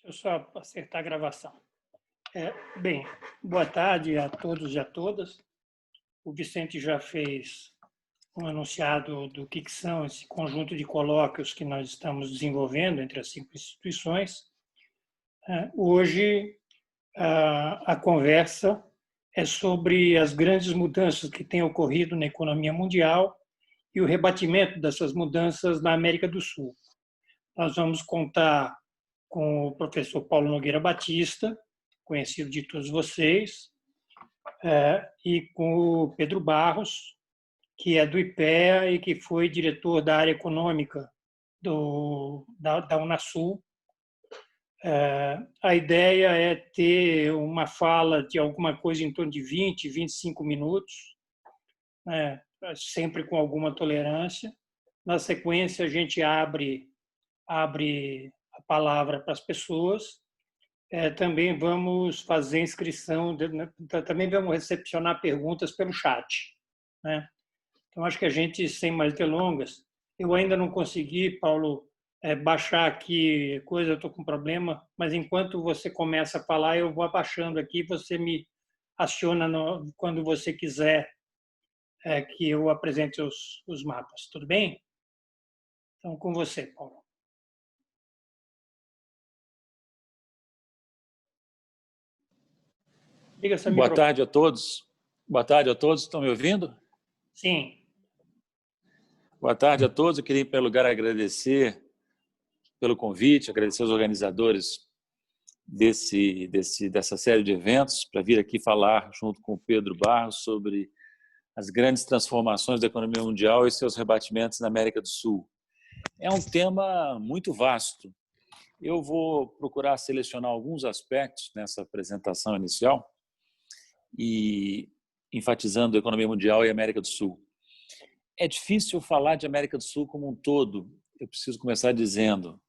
Deixa eu só acertar a gravação. Bem, boa tarde a todos e a todas. O Vicente já fez um enunciado do que são esse conjunto de colóquios que nós estamos desenvolvendo entre as 5 instituições. Hoje, a conversa é sobre as grandes mudanças que têm ocorrido na economia mundial e o rebatimento dessas mudanças na América do Sul. Nós vamos contar com o professor Paulo Nogueira Batista, conhecido de todos vocês, e com o Pedro Barros, que é do IPEA e que foi diretor da área econômica da Unasul. A ideia é ter uma fala de alguma coisa em torno de 20, 25 minutos, sempre com alguma tolerância. Na sequência, a gente abre a palavra para as pessoas. Também vamos fazer inscrição, também vamos recepcionar perguntas pelo chat, né? Então, acho que a gente, sem mais delongas, eu ainda não consegui, Paulo, baixar aqui coisa, eu estou com problema, mas enquanto você começa a falar, eu vou abaixando aqui, você me aciona quando você quiser que eu apresente os mapas, tudo bem? Então, com você, Paulo. Liga essa Boa tarde a todos. Boa tarde a todos. Estão me ouvindo? Sim. Boa tarde a todos. Eu queria, em primeiro lugar, agradecer pelo convite, agradecer aos organizadores dessa série de eventos para vir aqui falar junto com o Pedro Barros sobre as grandes transformações da economia mundial e seus rebatimentos na América do Sul. É um tema muito vasto. Eu vou procurar selecionar alguns aspectos nessa apresentação inicial e enfatizando a economia mundial e a América do Sul. É difícil falar de América do Sul como um todo. Eu preciso começar dizendo,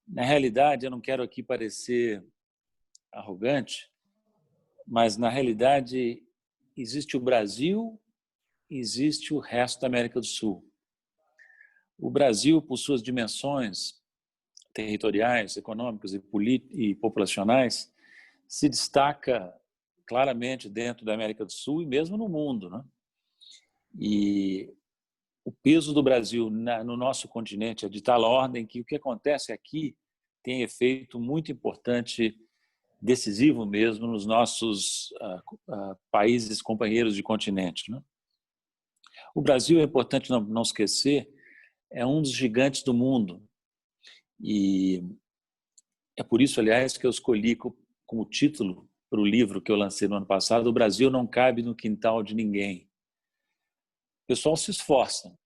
na realidade, eu não quero aqui parecer arrogante, mas na realidade existe o Brasil e existe o resto da América do Sul. O Brasil, por suas dimensões territoriais, econômicas e populacionais, se destaca claramente dentro da América do Sul e mesmo no mundo, né? E o peso do Brasil no nosso continente é de tal ordem que o que acontece aqui tem efeito muito importante, decisivo mesmo, nos nossos países companheiros de continente, né? O Brasil, é importante não esquecer, é um dos gigantes do mundo. E é por isso, aliás, que eu escolhi como título para o livro que eu lancei no ano passado, O Brasil não cabe no quintal de ninguém. O pessoal se esforça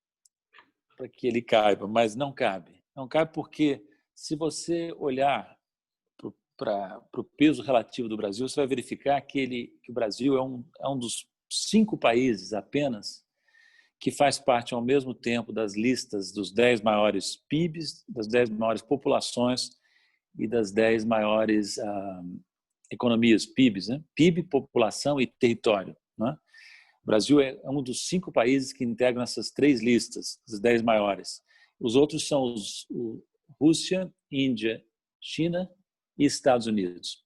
para que ele caiba, mas não cabe. Não cabe porque, se você olhar para o peso relativo do Brasil, você vai verificar que o Brasil é um dos 5 países apenas que faz parte ao mesmo tempo das listas dos 10 maiores PIBs, das 10 maiores populações e das 10 maiores economias, PIBs, né? PIB, população e território, né? O Brasil é um dos 5 países que integram essas 3 listas, as 10 maiores. Os outros são Rússia, Índia, China e Estados Unidos.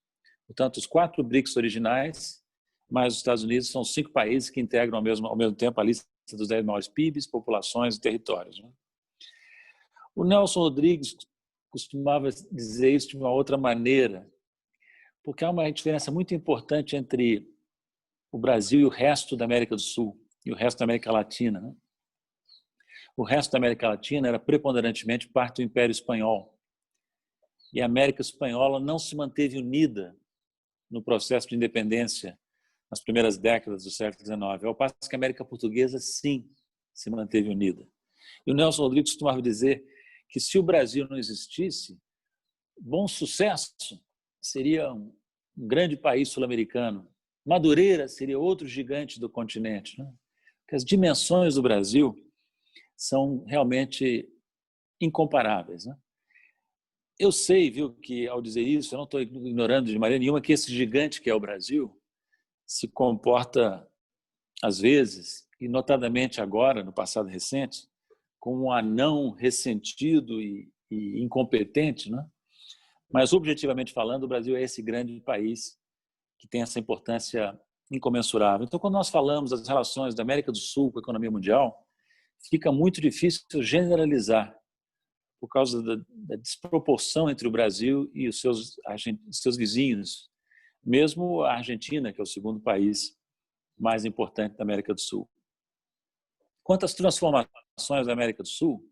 Portanto, os 4 BRICS originais, mais os Estados Unidos, são 5 países que integram ao mesmo tempo a lista dos 10 maiores PIBs, populações e territórios, né? O Nelson Rodrigues costumava dizer isso de uma outra maneira, porque há uma diferença muito importante entre o Brasil e o resto da América do Sul e o resto da América Latina, né? O resto da América Latina era preponderantemente parte do Império Espanhol. E a América Espanhola não se manteve unida no processo de independência nas primeiras décadas do século XIX, ao passo que a América Portuguesa, sim, se manteve unida. E o Nelson Rodrigues costumava dizer que, se o Brasil não existisse, Bom Sucesso seria um grande país sul-americano, Madureira seria outro gigante do continente, né? Porque as dimensões do Brasil são realmente incomparáveis, né? Eu sei, viu, que ao dizer isso, eu não estou ignorando de maneira nenhuma que esse gigante que é o Brasil se comporta, às vezes, e notadamente agora, no passado recente, como um anão ressentido e incompetente, né? Mas, objetivamente falando, o Brasil é esse grande país que tem essa importância incomensurável. Então, quando nós falamos das relações da América do Sul com a economia mundial, fica muito difícil generalizar por causa da desproporção entre o Brasil e os seus vizinhos, mesmo a Argentina, que é o segundo país mais importante da América do Sul. Quanto às transformações da América do Sul,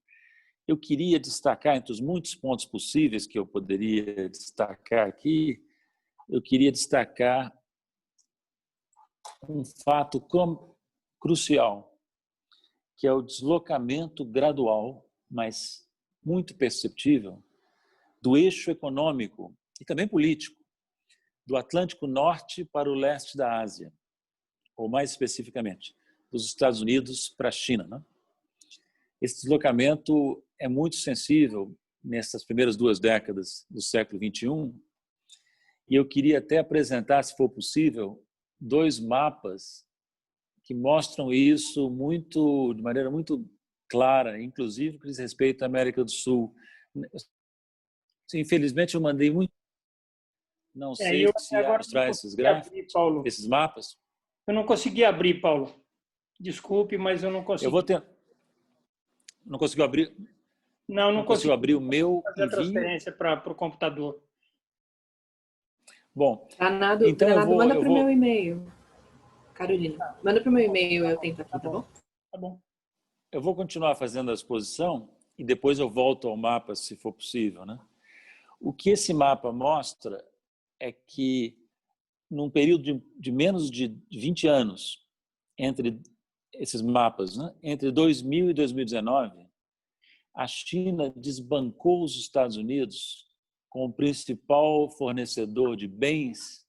eu queria destacar, entre os muitos pontos possíveis que eu poderia destacar aqui, eu queria destacar um fato crucial, que é o deslocamento gradual, mas muito perceptível, do eixo econômico e também político, do Atlântico Norte para o leste da Ásia, ou mais especificamente, dos Estados Unidos para a China, né? Esse deslocamento é muito sensível nessas primeiras 2 décadas do século XXI, e eu queria até apresentar, se for possível, 2 mapas que mostram isso de maneira muito clara, inclusive com respeito à América do Sul. Infelizmente, eu mandei muito. Não sei se mostrar esses gráficos, Paulo. esses mapas. Eu não consegui abrir, Paulo. Desculpe, mas eu não consegui. Eu vou ter. Não conseguiu abrir? Não consigo abrir o meu fazer a transferência para o computador. Bom, Danado, então manda para o meu e-mail. Carolina, manda para o meu e-mail, eu tento aqui, tá bom? Tá bom. Eu vou continuar fazendo a exposição e depois eu volto ao mapa, se for possível, né? O que esse mapa mostra é que, num período de menos de 20 anos, entre esses mapas, né? Entre 2000 e 2019, a China desbancou os Estados Unidos como o principal fornecedor de bens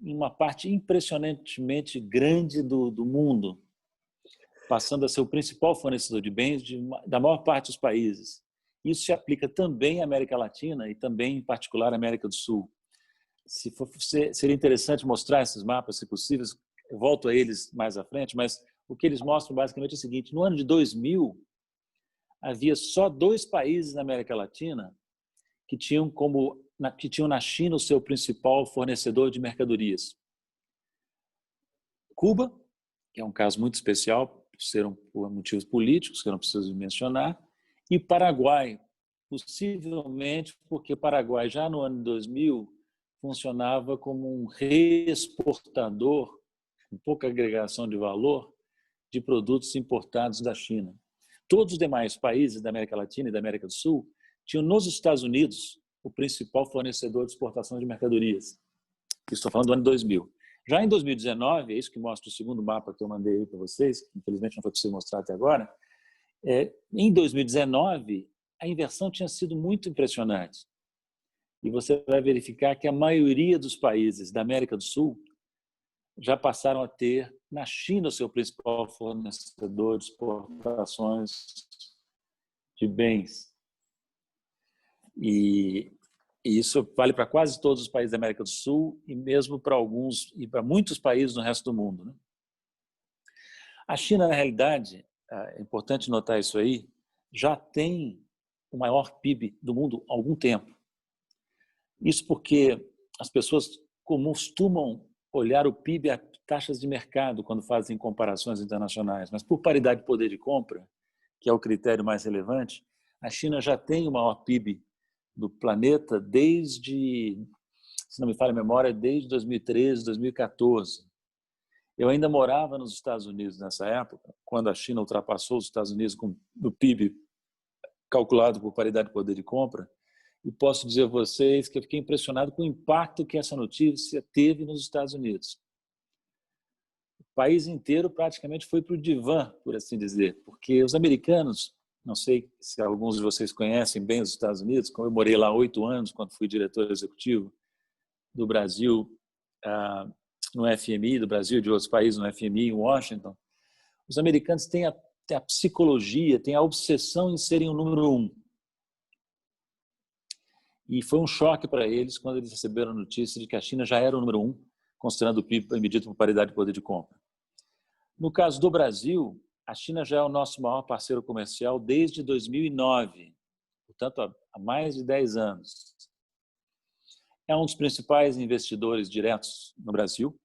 em uma parte impressionantemente grande do mundo, passando a ser o principal fornecedor de bens da maior parte dos países. Isso se aplica também à América Latina e também, em particular, à América do Sul. Seria interessante mostrar esses mapas, se possível. Eu volto a eles mais à frente, mas o que eles mostram basicamente é o seguinte: no ano de 2000, havia só 2 países na América Latina que tinham na China o seu principal fornecedor de mercadorias. Cuba, que é um caso muito especial, por motivos políticos, que eu não preciso mencionar, e Paraguai, possivelmente porque Paraguai, já no ano 2000, funcionava como um reexportador, com pouca agregação de valor, de produtos importados da China. Todos os demais países da América Latina e da América do Sul tinham nos Estados Unidos o principal fornecedor de exportação de mercadorias. Estou falando do ano 2000. Já em 2019, é isso que mostra o segundo mapa que eu mandei para vocês, que infelizmente não foi possível mostrar até agora. Em 2019, a inversão tinha sido muito impressionante. E você vai verificar que a maioria dos países da América do Sul já passaram a ter na China o seu principal fornecedor de exportações de bens. E isso vale para quase todos os países da América do Sul e mesmo para alguns e para muitos países no resto do mundo, né? A China, na realidade, é importante notar isso aí, já tem o maior PIB do mundo há algum tempo. Isso porque as pessoas costumam olhar o PIB a taxas de mercado quando fazem comparações internacionais, mas por paridade de poder de compra, que é o critério mais relevante, a China já tem o maior PIB do planeta desde, se não me falha a memória, desde 2013, 2014. Eu ainda morava nos Estados Unidos nessa época, quando a China ultrapassou os Estados Unidos com o PIB calculado por paridade de poder de compra, e posso dizer a vocês que eu fiquei impressionado com o impacto que essa notícia teve nos Estados Unidos. O país inteiro praticamente foi para o divã, por assim dizer, porque os americanos, não sei se alguns de vocês conhecem bem os Estados Unidos, como eu morei lá 8 anos, quando fui diretor executivo do Brasil no FMI, do Brasil e de outros países no FMI, em Washington. Os americanos têm a psicologia, têm a obsessão em serem o número 1. E foi um choque para eles quando eles receberam a notícia de que a China já era o número 1, considerando o PIB medido por paridade de poder de compra. No caso do Brasil, a China já é o nosso maior parceiro comercial desde 2009, portanto, há mais de 10 anos. é um dos principais investidores diretos no Brasil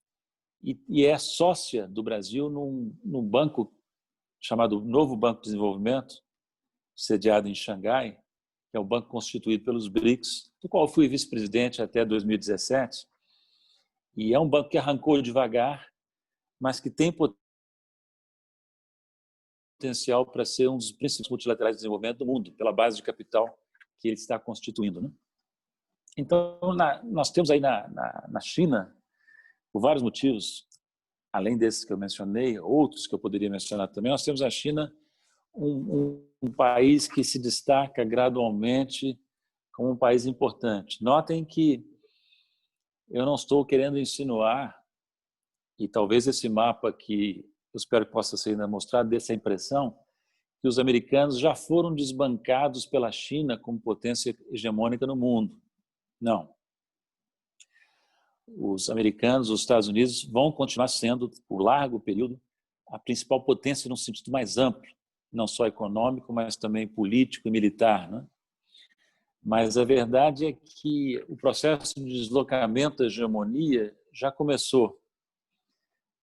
e é sócia do Brasil num banco chamado Novo Banco de Desenvolvimento, sediado em Xangai, que é o banco constituído pelos BRICS, do qual fui vice-presidente até 2017. E é um banco que arrancou devagar, mas que tem potencial para ser um dos principais multilaterais de desenvolvimento do mundo, pela base de capital que ele está constituindo, né? Então, nós temos aí na China, por vários motivos, além desses que eu mencionei, outros que eu poderia mencionar também, nós temos a China um país que se destaca gradualmente como um país importante. Notem que eu não estou querendo insinuar, e talvez esse mapa que eu espero que possa ser ainda mostrado, dê essa impressão, que os americanos já foram desbancados pela China como potência hegemônica no mundo. Não. Os americanos, os Estados Unidos, vão continuar sendo, por largo período, a principal potência num sentido mais amplo, não só econômico, mas também político e militar, né? Mas a verdade é que o processo de deslocamento da hegemonia já começou.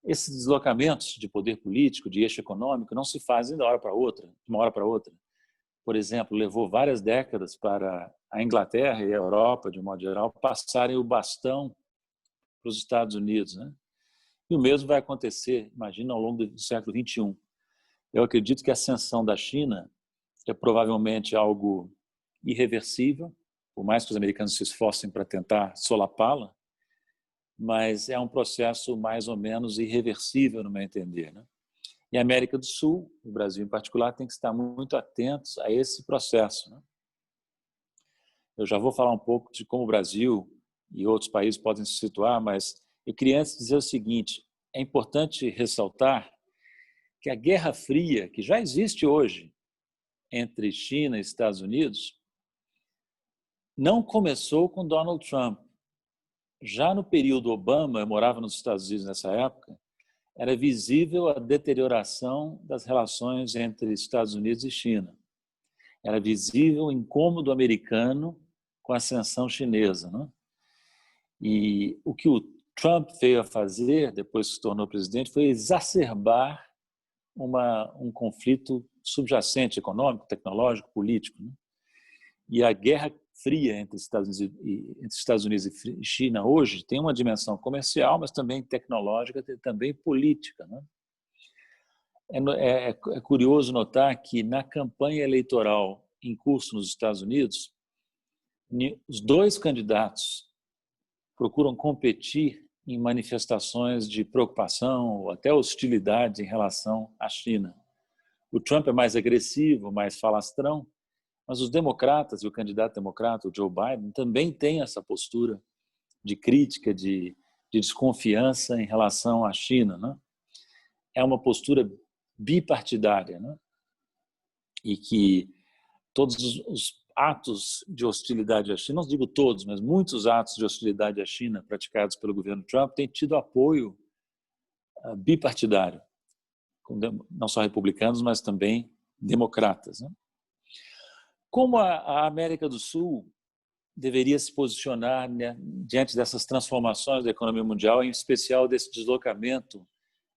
Esses deslocamentos de poder político, de eixo econômico, não se fazem de uma hora para outra. Por exemplo, levou várias décadas para a Inglaterra e a Europa, de um modo geral, passarem o bastão para os Estados Unidos, né? E o mesmo vai acontecer, imagina, ao longo do século XXI. Eu acredito que a ascensão da China é provavelmente algo irreversível, por mais que os americanos se esforcem para tentar solapá-la, mas é um processo mais ou menos irreversível, no meu entender, né? E a América do Sul, o Brasil em particular, tem que estar muito atentos a esse processo, né? Eu já vou falar um pouco de como o Brasil e outros países podem se situar, mas eu queria antes dizer o seguinte: é importante ressaltar que a Guerra Fria, que já existe hoje entre China e Estados Unidos, não começou com Donald Trump. Já no período Obama, eu morava nos Estados Unidos nessa época, era visível a deterioração das relações entre Estados Unidos e China. Era visível o incômodo americano com a ascensão chinesa, né? E o que o Trump veio a fazer, depois que se tornou presidente, foi exacerbar um conflito subjacente, econômico, tecnológico, político, né? E a Guerra Fria entre Estados Unidos e China hoje tem uma dimensão comercial, mas também tecnológica, também política, né? É curioso notar que na campanha eleitoral em curso nos Estados Unidos, os dois candidatos procuram competir em manifestações de preocupação ou até hostilidade em relação à China. O Trump é mais agressivo, mais falastrão, mas os democratas e o candidato democrata, o Joe Biden, também têm essa postura de crítica, de desconfiança em relação à China, né? É uma postura bipartidária, né? E que todos os atos de hostilidade à China, não digo todos, mas muitos atos de hostilidade à China praticados pelo governo Trump têm tido apoio bipartidário, não só republicanos, mas também democratas, né? Como a América do Sul deveria se posicionar, né, diante dessas transformações da economia mundial, em especial desse deslocamento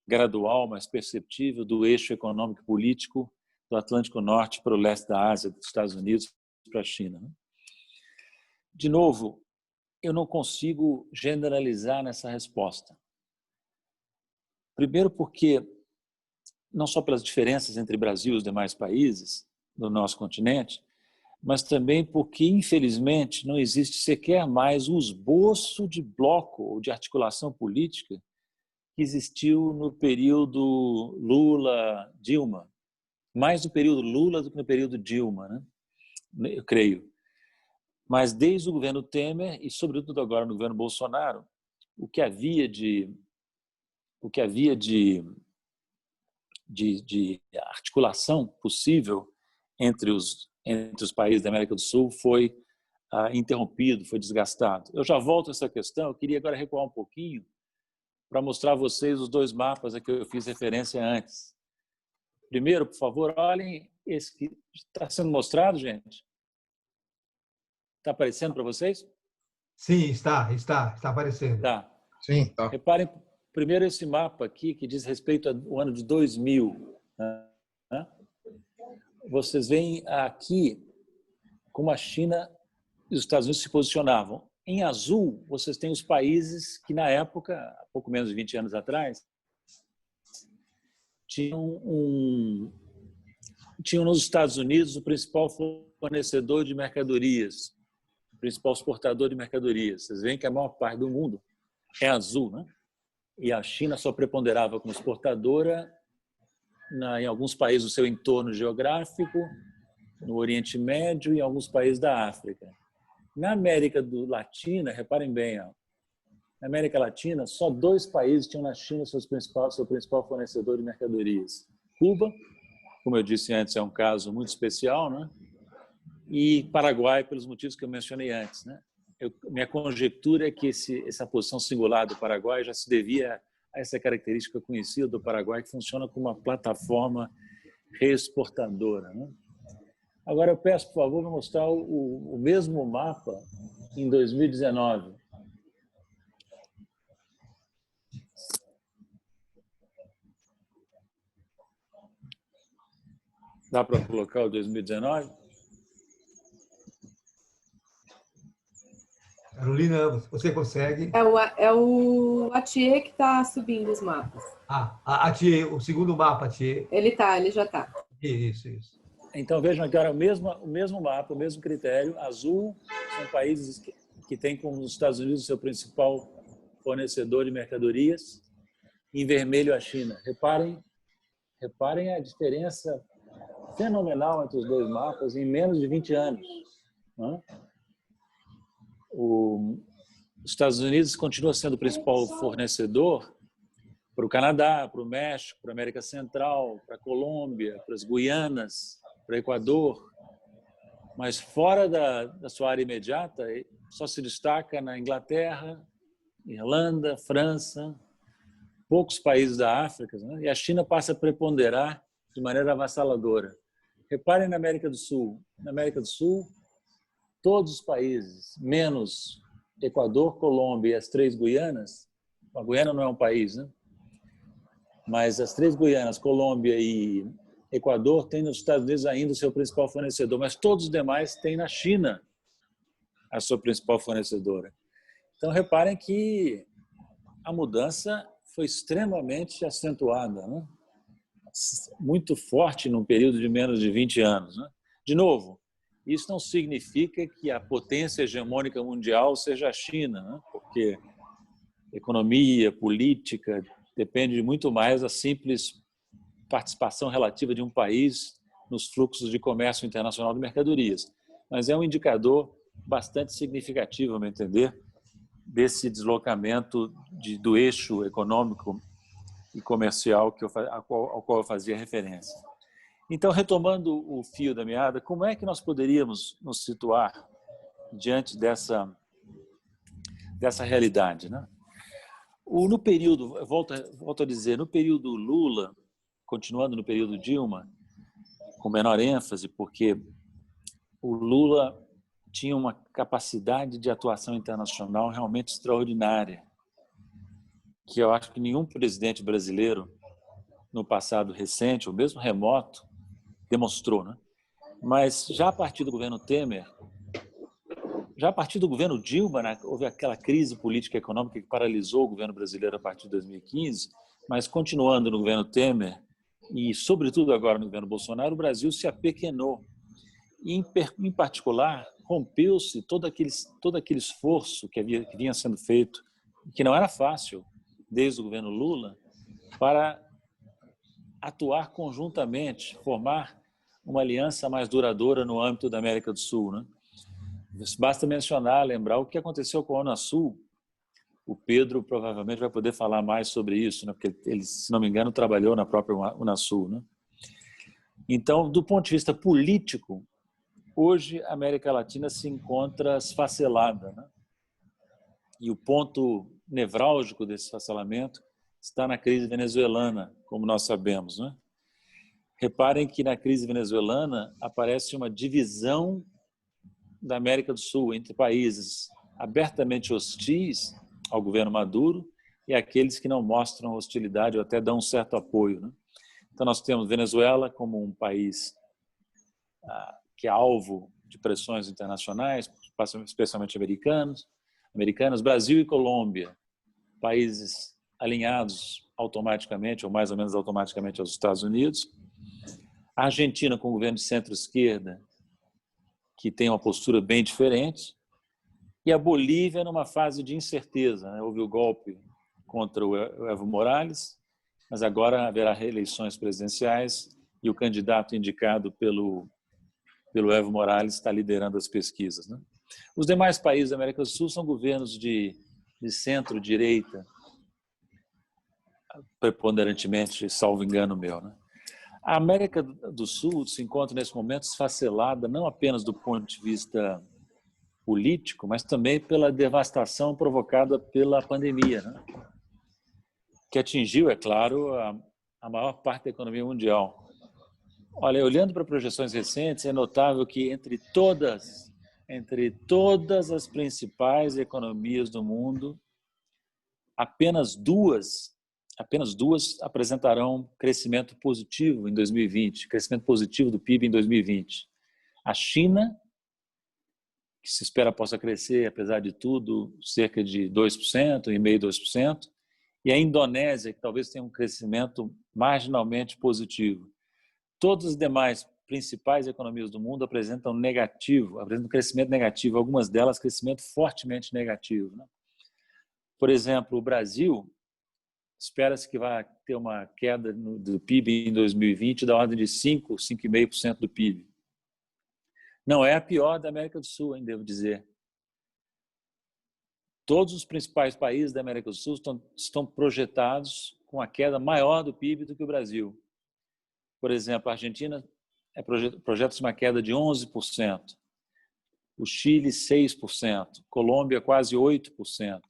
gradual, mas perceptível, do eixo econômico e político do Atlântico Norte para o leste da Ásia, dos Estados Unidos para a China, né? De novo, eu não consigo generalizar nessa resposta. Primeiro porque, não só pelas diferenças entre Brasil e os demais países do nosso continente, mas também porque, infelizmente, não existe sequer mais o esboço de bloco ou de articulação política que existiu no período Lula-Dilma. Mais no período Lula do que no período Dilma, né? Eu creio. Mas desde o governo Temer e, sobretudo agora no governo Bolsonaro, o que havia de articulação possível entre os países da América do Sul foi interrompido, foi desgastado. Eu já volto a essa questão, eu queria agora recuar um pouquinho para mostrar a vocês os dois mapas a que eu fiz referência antes. Primeiro, por favor, olhem esse que está sendo mostrado, gente. Está aparecendo para vocês? Sim, está aparecendo. Tá. Sim, tá. Reparem primeiro esse mapa aqui que diz respeito ao ano de 2000. Né? Vocês veem aqui como a China e os Estados Unidos se posicionavam. Em azul, vocês têm os países que, na época, há pouco menos de 20 anos atrás, tinham nos Estados Unidos o principal fornecedor de mercadorias, o principal exportador de mercadorias. Vocês veem que a maior parte do mundo é azul, né? E a China só preponderava como exportadora em alguns países do seu entorno geográfico, no Oriente Médio e em alguns países da África. Na América Latina, reparem bem, ó, na América Latina, só 2 países tinham na China seu principal fornecedor de mercadorias. Cuba, como eu disse antes, é um caso muito especial, né? E Paraguai, pelos motivos que eu mencionei antes, né? Minha conjectura é que essa posição singular do Paraguai já se devia a essa característica conhecida do Paraguai, que funciona como uma plataforma reexportadora, né? Agora eu peço, por favor, para mostrar o mesmo mapa em 2019. Dá para colocar o 2019? Carolina, você consegue? É o Atier que está subindo os mapas. Atier, o segundo mapa, Atier. Ele já está. Isso. Então vejam agora o mesmo mapa, o mesmo critério. Azul são países que têm como os Estados Unidos o seu principal fornecedor de mercadorias. Em vermelho a China. Reparem a diferença fenomenal entre os 2 mapas em menos de 20 anos. Né? Os Estados Unidos continua sendo o principal fornecedor para o Canadá, para o México, para a América Central, para a Colômbia, para as Guianas, para o Equador, mas fora da sua área imediata, só se destaca na Inglaterra, Irlanda, França, poucos países da África, né? E a China passa a preponderar de maneira avassaladora. Reparem na América do Sul. Na América do Sul, todos os países, menos Equador, Colômbia e as 3 Guianas, a Guiana não é um país, né? Mas as 3 Guianas, Colômbia e Equador, têm nos Estados Unidos ainda o seu principal fornecedor, mas todos os demais têm na China a sua principal fornecedora. Então, reparem que a mudança foi extremamente acentuada, né? Muito forte num período de menos de 20 anos. Né? De novo, isso não significa que a potência hegemônica mundial seja a China, né? Porque economia, política, depende muito mais da simples participação relativa de um país nos fluxos de comércio internacional de mercadorias. Mas é um indicador bastante significativo, a meu entender, desse deslocamento do eixo econômico e comercial ao qual eu fazia referência. Então, retomando o fio da meada, como é que nós poderíamos nos situar diante dessa realidade, né? No período, volto a dizer, no período Lula, continuando no período Dilma, com menor ênfase, porque o Lula tinha uma capacidade de atuação internacional realmente extraordinária, que eu acho que nenhum presidente brasileiro no passado recente, ou mesmo remoto, demonstrou, né? Mas já a partir do governo Temer, já a partir do governo Dilma, né, houve aquela crise política e econômica que paralisou o governo brasileiro a partir de 2015, mas continuando no governo Temer e, sobretudo agora no governo Bolsonaro, o Brasil se apequenou. E, em particular, rompeu-se todo aquele esforço que vinha sendo feito, que não era fácil, desde o governo Lula, para atuar conjuntamente, formar uma aliança mais duradoura no âmbito da América do Sul, né? Basta mencionar, lembrar o que aconteceu com a Unasul. O Pedro provavelmente vai poder falar mais sobre isso, né? Porque ele, se não me engano, trabalhou na própria Unasul, né? Então, do ponto de vista político, hoje a América Latina se encontra esfacelada, né? E o ponto nevrálgico desse esfacelamento está na crise venezuelana, como nós sabemos, né? Reparem que na crise venezuelana aparece uma divisão da América do Sul entre países abertamente hostis ao governo Maduro e aqueles que não mostram hostilidade ou até dão um certo apoio, né? Então, nós temos Venezuela como um país que é alvo de pressões internacionais, especialmente americanas, Brasil e Colômbia, países alinhados automaticamente, ou mais ou menos automaticamente, aos Estados Unidos. A Argentina, com o governo de centro-esquerda, que tem uma postura bem diferente. E a Bolívia numa fase de incerteza, né? Houve o golpe contra o Evo Morales, mas agora haverá reeleições presidenciais e o candidato indicado pelo Evo Morales está liderando as pesquisas, né? Os demais países da América do Sul são governos de centro-direita, preponderantemente, salvo engano meu, né? A América do Sul se encontra nesse momento esfacelada não apenas do ponto de vista político, mas também pela devastação provocada pela pandemia, né? Que atingiu, é claro, a maior parte da economia mundial. Olha, olhando para projeções recentes, é notável que entre todas as principais economias do mundo, apenas duas apresentarão crescimento positivo em 2020, crescimento positivo do PIB em 2020. A China, que se espera possa crescer, apesar de tudo, cerca de 2%, 1,5%, e a Indonésia, que talvez tenha um crescimento marginalmente positivo. Todas as demais principais economias do mundo apresentam crescimento negativo, algumas delas crescimento fortemente negativo, né? Por exemplo, o Brasil espera-se que vai ter uma queda do PIB em 2020 da ordem de 5,5% do PIB. Não é a pior da América do Sul, hein, devo dizer. Todos os principais países da América do Sul estão projetados com a queda maior do PIB do que o Brasil. Por exemplo, a Argentina projeta uma queda de 11%, o Chile 6%, Colômbia quase 8%,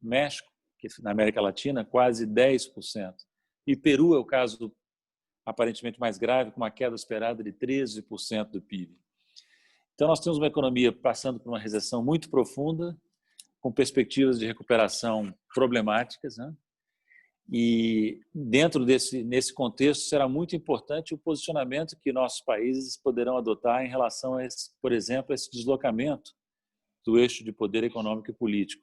México, que na América Latina, quase 10%. E Peru é o caso aparentemente mais grave, com uma queda esperada de 13% do PIB. Então, nós temos uma economia passando por uma recessão muito profunda, com perspectivas de recuperação problemáticas, né? E nesse contexto será muito importante o posicionamento que nossos países poderão adotar em relação a por exemplo, esse deslocamento do eixo de poder econômico e político.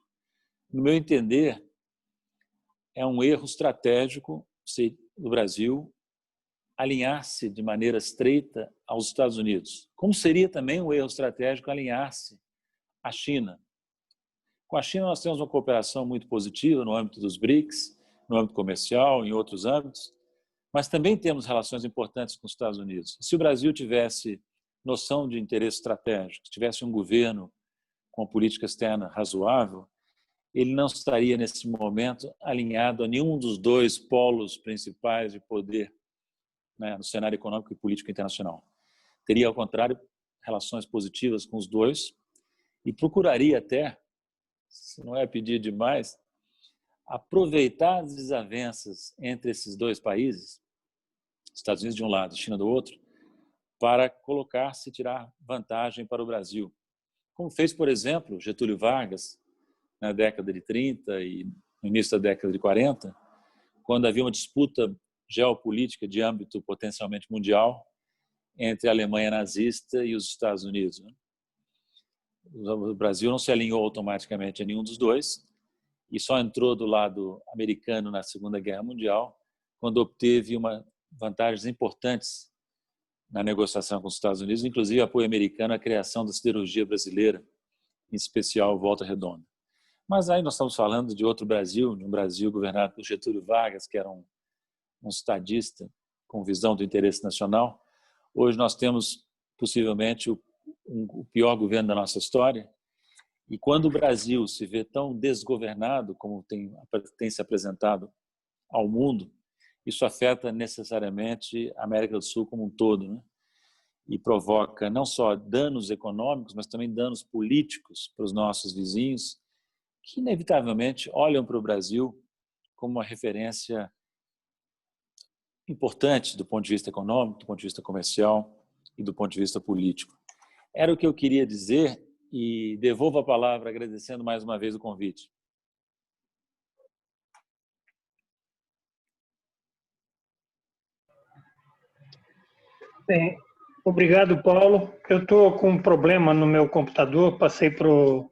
No meu entender, é um erro estratégico do Brasil alinhar-se de maneira estreita aos Estados Unidos, como seria também um erro estratégico alinhar-se à China. Com a China nós temos uma cooperação muito positiva no âmbito dos BRICS, no âmbito comercial, em outros âmbitos, mas também temos relações importantes com os Estados Unidos. Se o Brasil tivesse noção de interesse estratégico, tivesse um governo com política externa razoável, ele não estaria, nesse momento, alinhado a nenhum dos dois polos principais de poder, né, no cenário econômico e político internacional. Teria, ao contrário, relações positivas com os dois e procuraria até, se não é pedir demais, aproveitar as desavenças entre esses dois países, Estados Unidos de um lado e China do outro, para colocar-se e tirar vantagem para o Brasil. Como fez, por exemplo, Getúlio Vargas, na década de 30 e no início da década de 40, quando havia uma disputa geopolítica de âmbito potencialmente mundial entre a Alemanha nazista e os Estados Unidos. O Brasil não se alinhou automaticamente a nenhum dos dois e só entrou do lado americano na Segunda Guerra Mundial quando obteve vantagens importantes na negociação com os Estados Unidos, inclusive apoio americano à criação da siderurgia brasileira, em especial Volta Redonda. Mas aí nós estamos falando de outro Brasil, de um Brasil governado por Getúlio Vargas, que era um estadista com visão do interesse nacional. Hoje nós temos possivelmente o pior governo da nossa história. E quando o Brasil se vê tão desgovernado como tem se apresentado ao mundo, isso afeta necessariamente a América do Sul como um todo, né? E provoca não só danos econômicos, mas também danos políticos para os nossos vizinhos, que inevitavelmente olham para o Brasil como uma referência importante do ponto de vista econômico, do ponto de vista comercial e do ponto de vista político. Era o que eu queria dizer e devolvo a palavra agradecendo mais uma vez o convite. Bem, obrigado, Paulo. Eu estou com um problema no meu computador, passei pro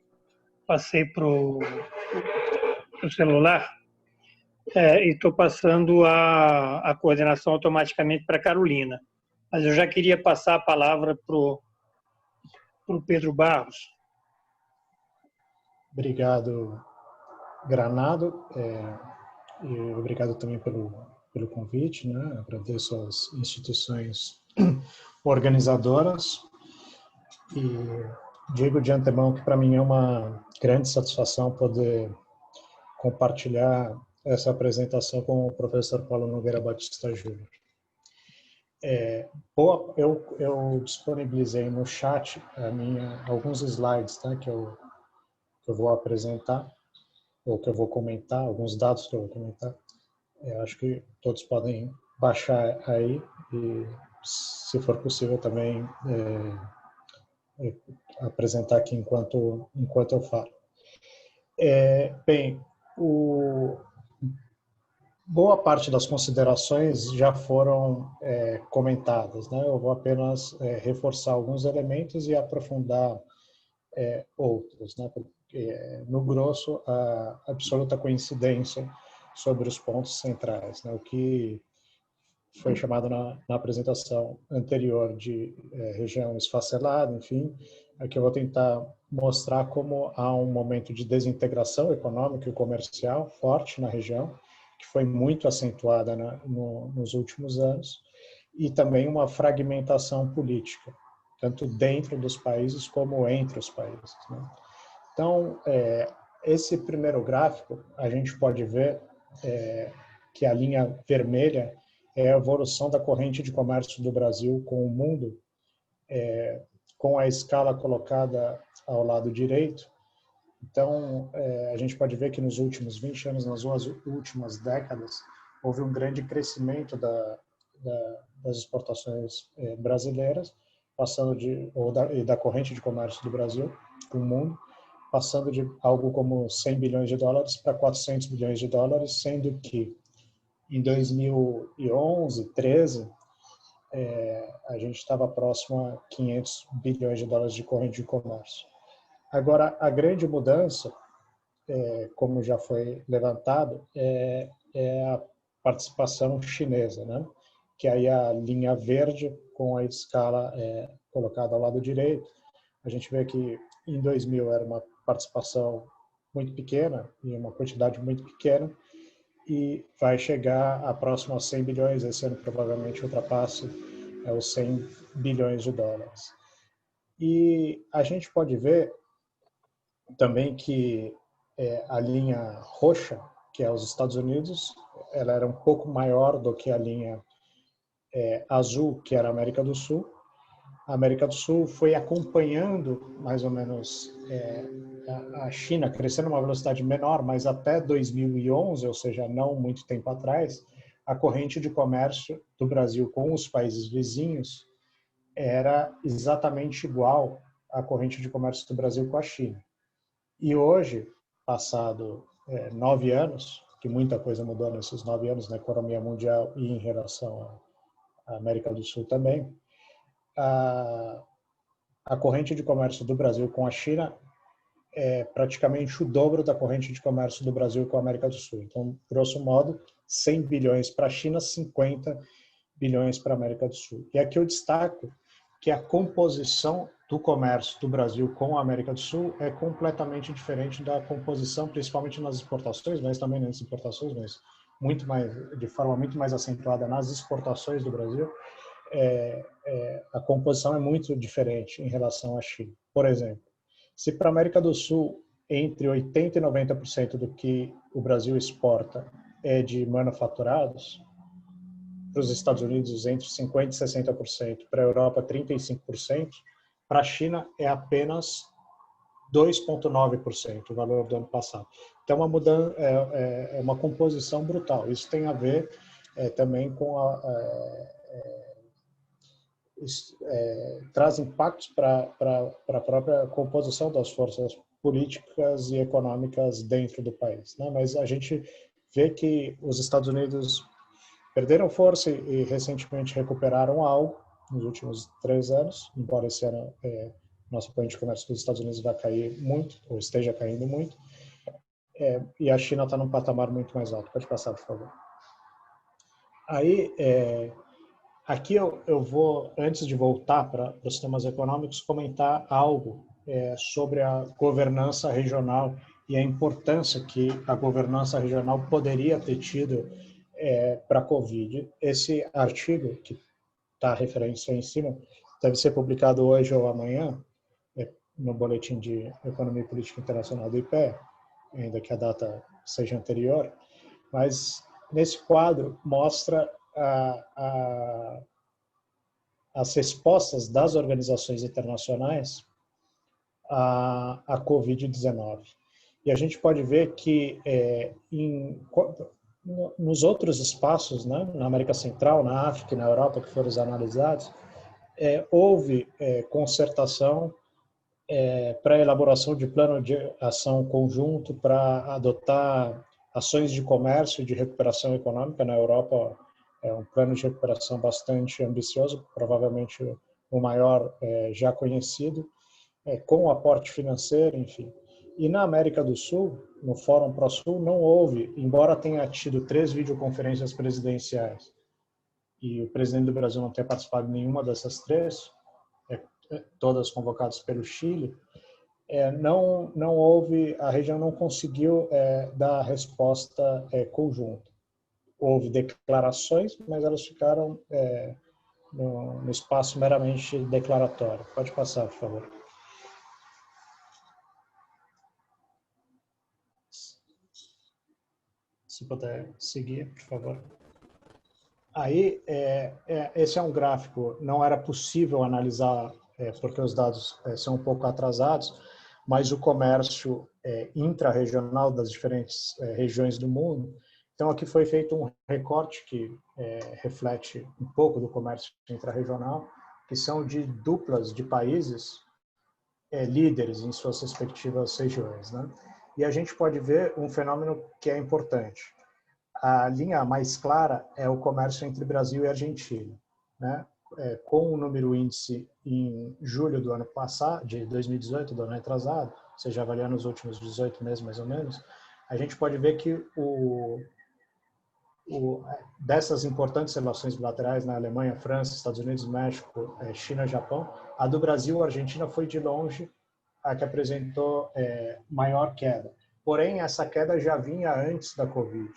celular, e estou passando a coordenação automaticamente para a Carolina. Mas eu já queria passar a palavra para o Pedro Barros. Obrigado, Granado, e obrigado também pelo convite, né? Agradeço às instituições organizadoras e digo de antemão que para mim é uma grande satisfação poder compartilhar essa apresentação com o professor Paulo Nogueira Batista Júnior. Eu disponibilizei no chat alguns slides, tá, que eu vou apresentar, ou que eu vou comentar, alguns dados que eu vou comentar. Eu acho que todos podem baixar aí e, se for possível, também apresentar aqui enquanto eu falo. Bem, boa parte das considerações já foram comentadas, né? Eu vou apenas reforçar alguns elementos e aprofundar outros, né? Porque, no grosso, a absoluta coincidência sobre os pontos centrais, né? O que foi chamado na apresentação anterior de região esfacelada, enfim, aqui eu vou tentar mostrar como há um momento de desintegração econômica e comercial forte na região, que foi muito acentuada nos últimos anos, e também uma fragmentação política, tanto dentro dos países como entre os países, né? Então, esse primeiro gráfico, a gente pode ver que a linha vermelha é a evolução da corrente de comércio do Brasil com o mundo, com a escala colocada ao lado direito. Então, a gente pode ver que nos últimos 20 anos, nas duas últimas décadas, houve um grande crescimento das exportações brasileiras, e da corrente de comércio do Brasil com o mundo, passando de algo como 100 bilhões de dólares para 400 bilhões de dólares, sendo que em 2011, 13, a gente estava próximo a 500 bilhões de dólares de corrente de comércio. Agora, a grande mudança, como já foi levantado, é a participação chinesa, né? Que aí a linha verde com a escala colocada ao lado direito. A gente vê que em 2000 era uma participação muito pequena, e uma quantidade muito pequena, e vai chegar a próximo a 100 bilhões, esse ano provavelmente ultrapasse os 100 bilhões de dólares. E a gente pode ver também que a linha roxa, que é os Estados Unidos, ela era um pouco maior do que a linha azul, que era a América do Sul. A América do Sul foi acompanhando mais ou menos a China, crescendo a uma velocidade menor, mas até 2011, ou seja, não muito tempo atrás, a corrente de comércio do Brasil com os países vizinhos era exatamente igual à corrente de comércio do Brasil com a China. E hoje, passado 9 anos, que muita coisa mudou nesses 9 anos na economia mundial e em relação à América do Sul também, a corrente de comércio do Brasil com a China é praticamente o dobro da corrente de comércio do Brasil com a América do Sul. Então, grosso modo, 100 bilhões para a China, 50 bilhões para a América do Sul. E aqui eu destaco que a composição do comércio do Brasil com a América do Sul é completamente diferente da composição, principalmente nas exportações, mas também nas importações, mas de forma muito mais acentuada nas exportações do Brasil. A composição é muito diferente em relação à China. Por exemplo, se para a América do Sul, entre 80% e 90% do que o Brasil exporta é de manufaturados, para os Estados Unidos entre 50% e 60%, para a Europa 35%, para a China é apenas 2,9% o valor do ano passado. Então, uma mudança, uma composição brutal. Isso tem a ver também com traz impactos para a própria composição das forças políticas e econômicas dentro do país, né? Mas a gente vê que os Estados Unidos perderam força e recentemente recuperaram algo nos últimos 3 anos, embora esse ano nosso apoio de comércio dos Estados Unidos vai cair muito, ou esteja caindo muito, e a China está num patamar muito mais alto. Pode passar, por favor. Aí, aqui eu vou, antes de voltar para os temas econômicos, comentar algo sobre a governança regional e a importância que a governança regional poderia ter tido para a Covid. Esse artigo, que está a referência aí em cima, deve ser publicado hoje ou amanhã, no Boletim de Economia e Política Internacional do IPE, ainda que a data seja anterior, mas nesse quadro mostra as respostas das organizações internacionais à Covid-19. E a gente pode ver que nos outros espaços, né, na América Central, na África e na Europa, que foram analisados, houve concertação para a elaboração de plano de ação conjunto para adotar ações de comércio e de recuperação econômica. Na Europa, é um plano de recuperação bastante ambicioso, provavelmente o maior já conhecido, com aporte financeiro, enfim. E na América do Sul, no Fórum Pro-Sul, não houve, embora tenha tido 3 videoconferências presidenciais, e o presidente do Brasil não tenha participado de nenhuma dessas 3, todas convocadas pelo Chile, não houve, a região não conseguiu dar resposta conjunta. Houve declarações, mas elas ficaram no espaço meramente declaratório. Pode passar, por favor. Se puder seguir, por favor. Aí, esse é um gráfico, não era possível analisar, porque os dados são um pouco atrasados, mas o comércio intra-regional das diferentes regiões do mundo. Então, aqui foi feito um recorte que reflete um pouco do comércio intra-regional, que são de duplas de países líderes em suas respectivas regiões, né? E a gente pode ver um fenômeno que é importante. A linha mais clara é o comércio entre Brasil e Argentina, né? Com o número índice em julho do ano passado, de 2018, do ano retrasado, ou seja, avaliando os últimos 18 meses mais ou menos, a gente pode ver que dessas importantes relações bilaterais na Alemanha, França, Estados Unidos, México, China, Japão, a do Brasil, a Argentina foi de longe a que apresentou maior queda. Porém, essa queda já vinha antes da Covid.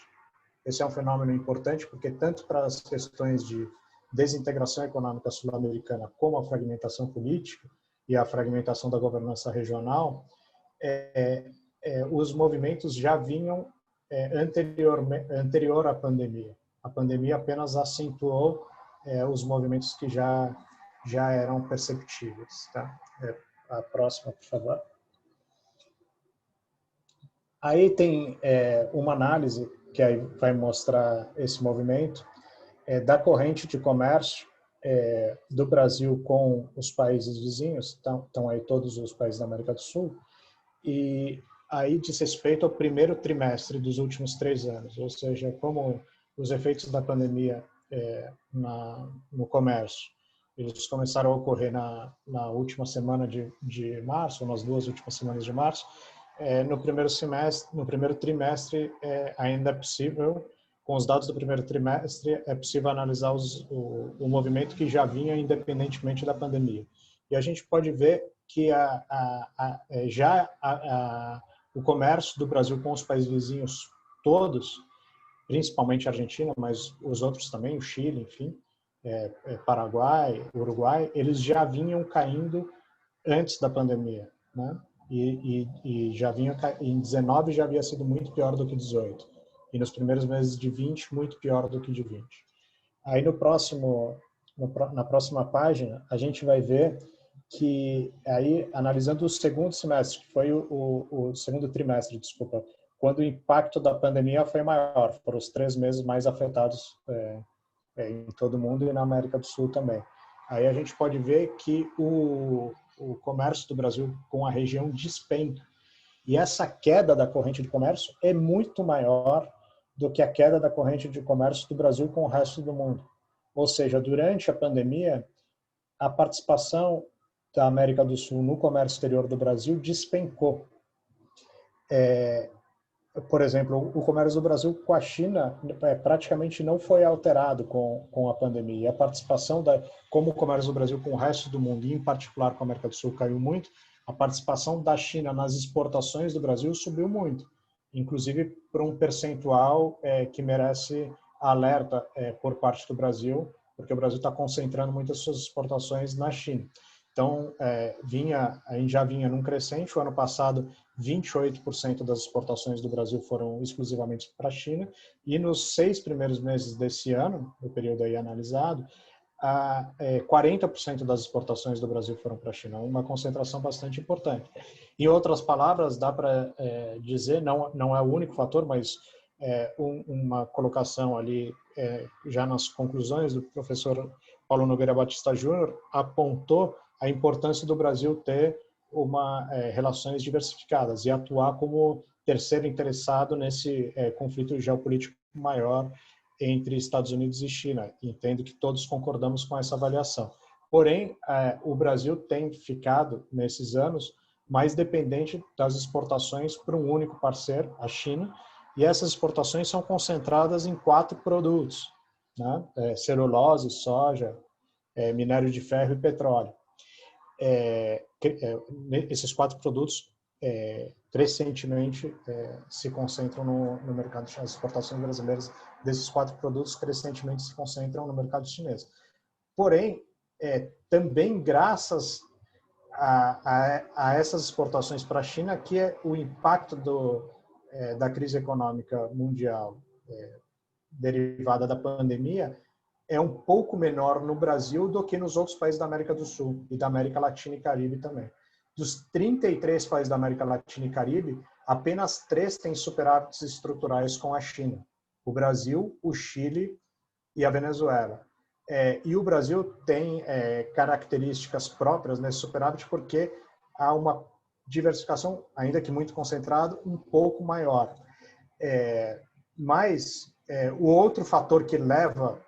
Esse é um fenômeno importante porque tanto para as questões de desintegração econômica sul-americana como a fragmentação política e a fragmentação da governança regional, os movimentos já vinham anterior à pandemia. A pandemia apenas acentuou os movimentos que já eram perceptíveis. Tá? A próxima, por favor. Aí tem uma análise que aí vai mostrar esse movimento da corrente de comércio do Brasil com os países vizinhos, estão aí todos os países da América do Sul, e aí diz respeito ao primeiro trimestre dos últimos 3 anos, ou seja, como os efeitos da pandemia no comércio, eles começaram a ocorrer na última semana de março, ou nas 2 últimas semanas de março. No primeiro trimestre ainda é possível, com os dados do primeiro trimestre, é possível analisar o movimento que já vinha independentemente da pandemia. E a gente pode ver que o comércio do Brasil com os países vizinhos todos, principalmente a Argentina, mas os outros também, o Chile, enfim, Paraguai, Uruguai, eles já vinham caindo antes da pandemia, né? E já vinha em 19 já havia sido muito pior do que 18, e nos primeiros meses de 20 muito pior do que de 20. Aí na próxima página a gente vai ver que aí analisando o segundo semestre, que foi o segundo trimestre, desculpa, quando o impacto da pandemia foi maior, foram os 3 meses mais afetados em todo o mundo e na América do Sul também. aí a gente pode ver que o comércio do Brasil com a região despenca. E essa queda da corrente de comércio é muito maior do que a queda da corrente de comércio do Brasil com o resto do mundo. Ou seja, durante a pandemia, a participação da América do Sul no comércio exterior do Brasil despencou. Por exemplo, o comércio do Brasil com a China praticamente não foi alterado com a pandemia. A participação, como o comércio do Brasil com o resto do mundo, e em particular com a América do Sul, caiu muito, a participação da China nas exportações do Brasil subiu muito, inclusive por um percentual que merece alerta por parte do Brasil, porque o Brasil está concentrando muitas suas exportações na China. Então, a gente já vinha num crescente. O ano passado, 28% das exportações do Brasil foram exclusivamente para a China, e nos 6 primeiros meses desse ano, no período aí analisado, 40% das exportações do Brasil foram para a China, uma concentração bastante importante. Em outras palavras, dá para dizer, não é o único fator, mas uma colocação ali, já nas conclusões do professor Paulo Nogueira Batista Júnior, apontou a importância do Brasil ter relações diversificadas e atuar como terceiro interessado nesse conflito geopolítico maior entre Estados Unidos e China. Entendo que todos concordamos com essa avaliação. Porém, o Brasil tem ficado, nesses anos, mais dependente das exportações para um único parceiro, a China, e essas exportações são concentradas em 4 produtos, né? Celulose, soja, minério de ferro e petróleo. Esses 4 produtos crescentemente se concentram no mercado chinês. As exportações brasileiras desses 4 produtos crescentemente se concentram no mercado chinês. Porém, também graças a essas exportações para a China, que o impacto da crise econômica mundial derivada da pandemia é um pouco menor no Brasil do que nos outros países da América do Sul e da América Latina e Caribe também. Dos 33 países da América Latina e Caribe, apenas 3 têm superávites estruturais com a China: o Brasil, o Chile e a Venezuela. E o Brasil tem características próprias nesse superávit porque há uma diversificação, ainda que muito concentrado, um pouco maior. Mas o outro fator que leva,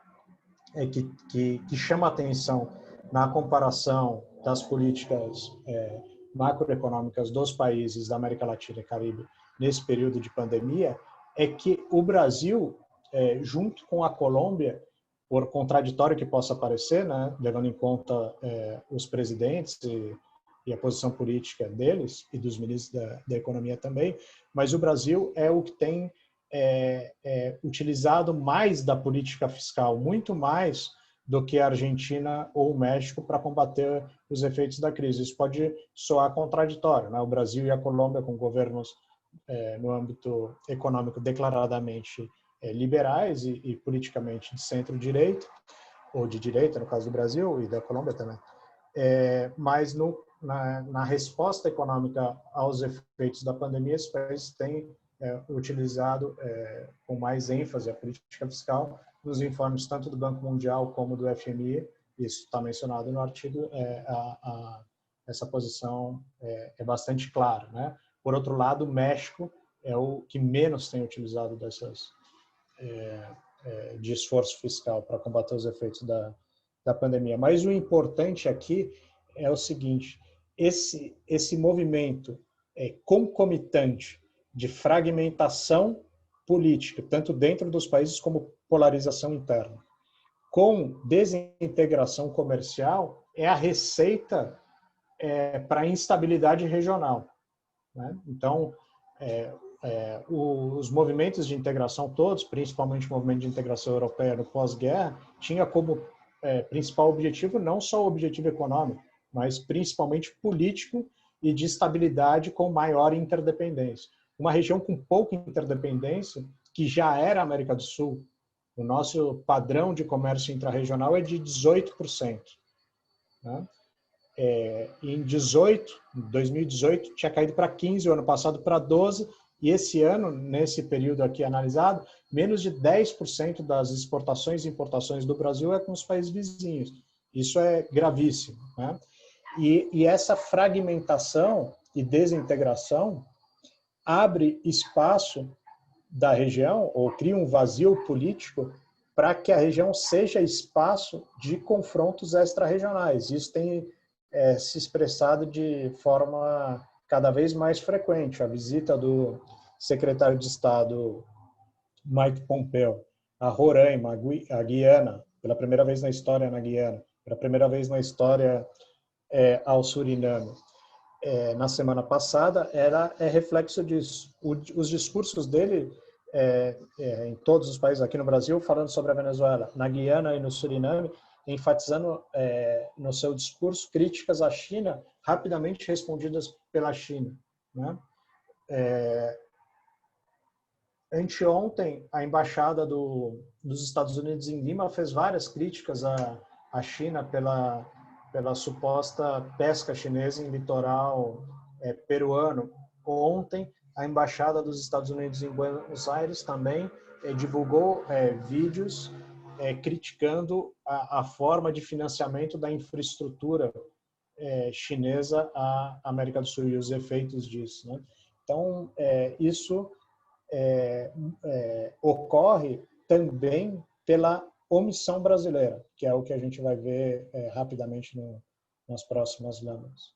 que chama atenção na comparação das políticas macroeconômicas dos países da América Latina e Caribe nesse período de pandemia, é que o Brasil, junto com a Colômbia, por contraditório que possa parecer, né, levando em conta os presidentes e a posição política deles e dos ministros da economia também, mas o Brasil é o que tem utilizado mais da política fiscal, muito mais do que a Argentina ou o México, para combater os efeitos da crise. Isso pode soar contraditório, né? O Brasil e a Colômbia, com governos no âmbito econômico declaradamente liberais e politicamente de centro-direita, ou de direita, no caso do Brasil e da Colômbia também, mas na resposta econômica aos efeitos da pandemia, esses países têm utilizado com mais ênfase a política fiscal. Nos informes tanto do Banco Mundial como do FMI, isso está mencionado no artigo, essa posição é bastante clara, né? Por outro lado, o México é o que menos tem utilizado de esforço fiscal para combater os efeitos da pandemia. Mas o importante aqui é o seguinte: esse movimento concomitante de fragmentação política, tanto dentro dos países como polarização interna, com desintegração comercial, é a receita para a instabilidade regional, né? Então, os movimentos de integração todos, principalmente o movimento de integração europeia no pós-guerra, tinha como principal objetivo não só o objetivo econômico, mas principalmente político e de estabilidade com maior interdependência. Uma região com pouca interdependência, que já era a América do Sul, o nosso padrão de comércio intrarregional é de 18%. Né? Em 2018, tinha caído para 15%, o ano passado para 12%, e esse ano, nesse período aqui analisado, menos de 10% das exportações e importações do Brasil é com os países vizinhos. Isso é gravíssimo, né? E essa fragmentação e desintegração abre espaço da região, ou cria um vazio político, para que a região seja espaço de confrontos extra-regionais. Isso tem se expressado de forma cada vez mais frequente. A visita do secretário de Estado Mike Pompeo a Roraima, a Guiana, pela primeira vez na história na Guiana, pela primeira vez na história ao Suriname, na semana passada, é reflexo disso. Os discursos dele em todos os países, aqui no Brasil, falando sobre a Venezuela, na Guiana e no Suriname, enfatizando no seu discurso críticas à China, rapidamente respondidas pela China, né? Anteontem, a embaixada dos Estados Unidos em Lima fez várias críticas à China pela suposta pesca chinesa em litoral peruano. Ontem, a embaixada dos Estados Unidos em Buenos Aires também divulgou vídeos criticando a forma de financiamento da infraestrutura chinesa à América do Sul e os efeitos disso, né? Então, isso ocorre também pela omissão brasileira, que é o que a gente vai ver rapidamente nas próximas lâminas.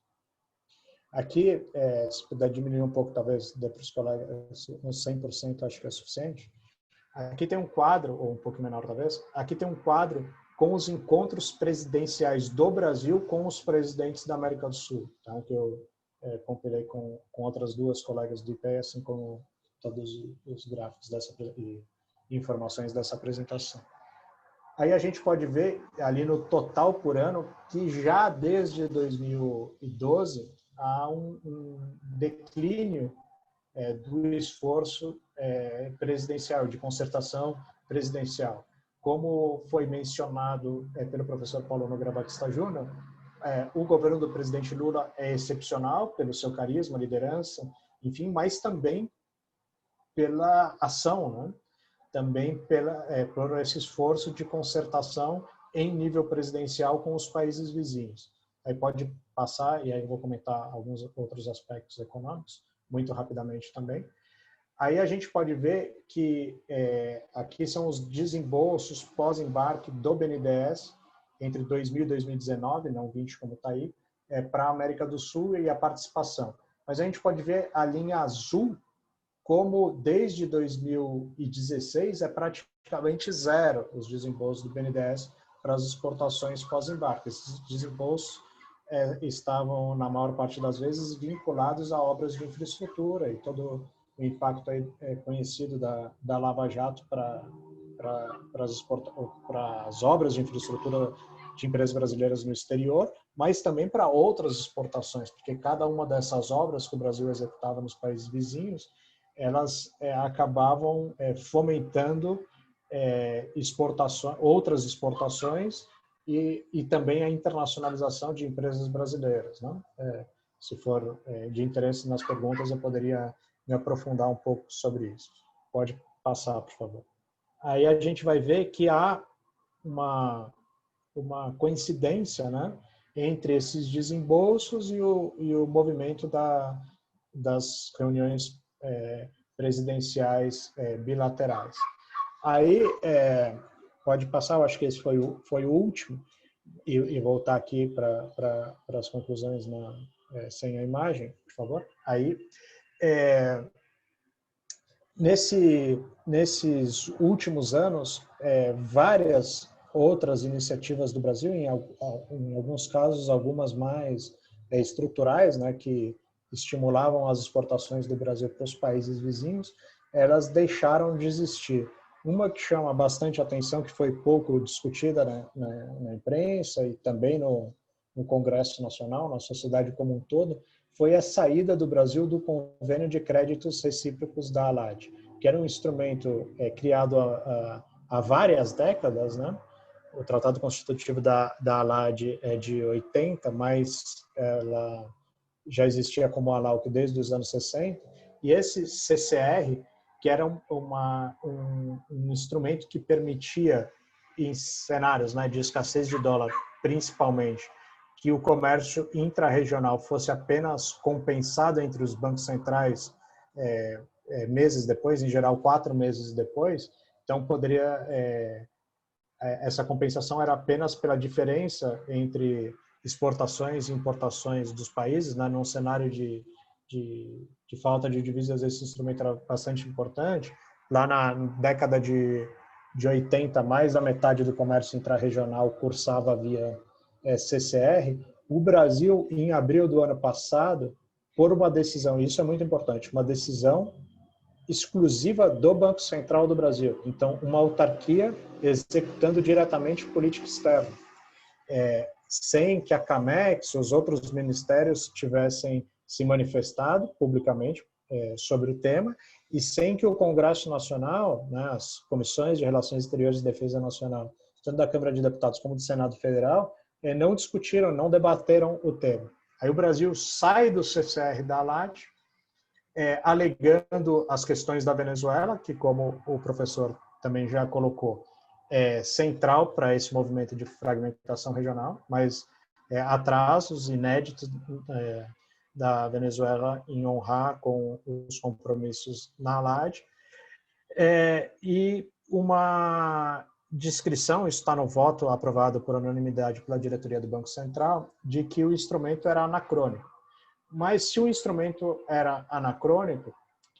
Aqui, se puder diminuir um pouco, talvez dê para os colegas, uns 100% acho que é suficiente. Aqui tem um quadro, ou um pouco menor talvez, aqui tem um quadro com os encontros presidenciais do Brasil com os presidentes da América do Sul, tá? Que eu compilei com outras duas colegas do IPE, assim como todos os gráficos e informações dessa apresentação. Aí a gente pode ver ali no total por ano que já desde 2012 há um declínio do esforço presidencial, de concertação presidencial. Como foi mencionado pelo professor Paulo Nogueira Batista Júnior, o governo do presidente Lula é excepcional pelo seu carisma, liderança, enfim, mas também pela ação, né? Também por esse esforço de concertação em nível presidencial com os países vizinhos. Aí pode passar, e aí eu vou comentar alguns outros aspectos econômicos, muito rapidamente também. Aí a gente pode ver que aqui são os desembolsos pós-embarque do BNDES entre 2000 e 2019, não 20 como está aí, para a América do Sul e a participação. Mas a gente pode ver a linha azul como desde 2016 é praticamente zero os desembolsos do BNDES para as exportações pós-embarque. Esses desembolsos estavam, na maior parte das vezes, vinculados a obras de infraestrutura e todo o impacto conhecido da Lava Jato para as obras de infraestrutura de empresas brasileiras no exterior, mas também para outras exportações, porque cada uma dessas obras que o Brasil executava nos países vizinhos, elas acabavam fomentando outras exportações e também a internacionalização de empresas brasileiras, né? Se for de interesse nas perguntas, eu poderia me aprofundar um pouco sobre isso. Pode passar, por favor. Aí a gente vai ver que há uma coincidência, né, entre esses desembolsos e o movimento das reuniões presidenciais bilaterais. Aí, pode passar, eu acho que esse foi o último, e voltar aqui para as conclusões sem a imagem, por favor. Aí, nesses últimos anos, várias outras iniciativas do Brasil, em alguns casos, algumas mais estruturais, né, que estimulavam as exportações do Brasil para os países vizinhos, elas deixaram de existir. Uma que chama bastante atenção, que foi pouco discutida na imprensa e também no Congresso Nacional, na sociedade como um todo, foi a saída do Brasil do Convênio de Créditos Recíprocos da ALAD, que era um instrumento criado há várias décadas, né? O Tratado Constitutivo da ALAD é de 80, mas ela já existia como ALAUC desde os anos 60, e esse CCR, que era um instrumento que permitia em cenários, né, de escassez de dólar, principalmente, que o comércio intrarregional fosse apenas compensado entre os bancos centrais meses depois, em geral 4 meses depois, então poderia essa compensação era apenas pela diferença entre exportações e importações dos países, né, num cenário de falta de divisas. Esse instrumento era bastante importante. Lá na década de 80, mais da metade do comércio intrarregional cursava via CCR. O Brasil, em abril do ano passado, por uma decisão, e isso é muito importante, uma decisão exclusiva do Banco Central do Brasil. Então, uma autarquia executando diretamente política externa, sem que a CAMEX, os outros ministérios tivessem se manifestado publicamente sobre o tema, e sem que o Congresso Nacional, né, as comissões de Relações Exteriores e Defesa Nacional, tanto da Câmara de Deputados como do Senado Federal, não discutiram, não debateram o tema. Aí o Brasil sai do CCR da ALAD, alegando as questões da Venezuela, que, como o professor também já colocou, é central para esse movimento de fragmentação regional, mas atrasos inéditos da Venezuela em honrar com os compromissos na ALAD, e uma descrição, isso está no voto aprovado por unanimidade pela diretoria do Banco Central, de que o instrumento era anacrônico. Mas se o instrumento era anacrônico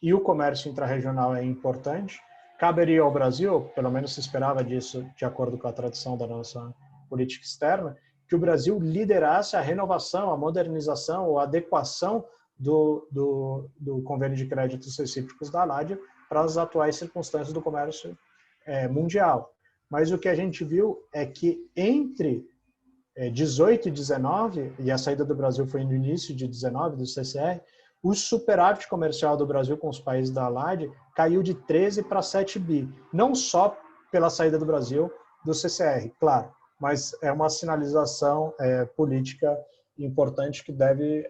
e o comércio intrarregional é importante, caberia ao Brasil, pelo menos se esperava disso de acordo com a tradição da nossa política externa, que o Brasil liderasse a renovação, a modernização ou a adequação do convênio de créditos recíprocos da ALAD para as atuais circunstâncias do comércio mundial. Mas o que a gente viu é que entre 18 e 19, e a saída do Brasil foi no início de 19, do CCR, o superávit comercial do Brasil com os países da ALAD caiu de 13 para 7 bi. Não só pela saída do Brasil do CCR, claro, mas é uma sinalização política importante que deve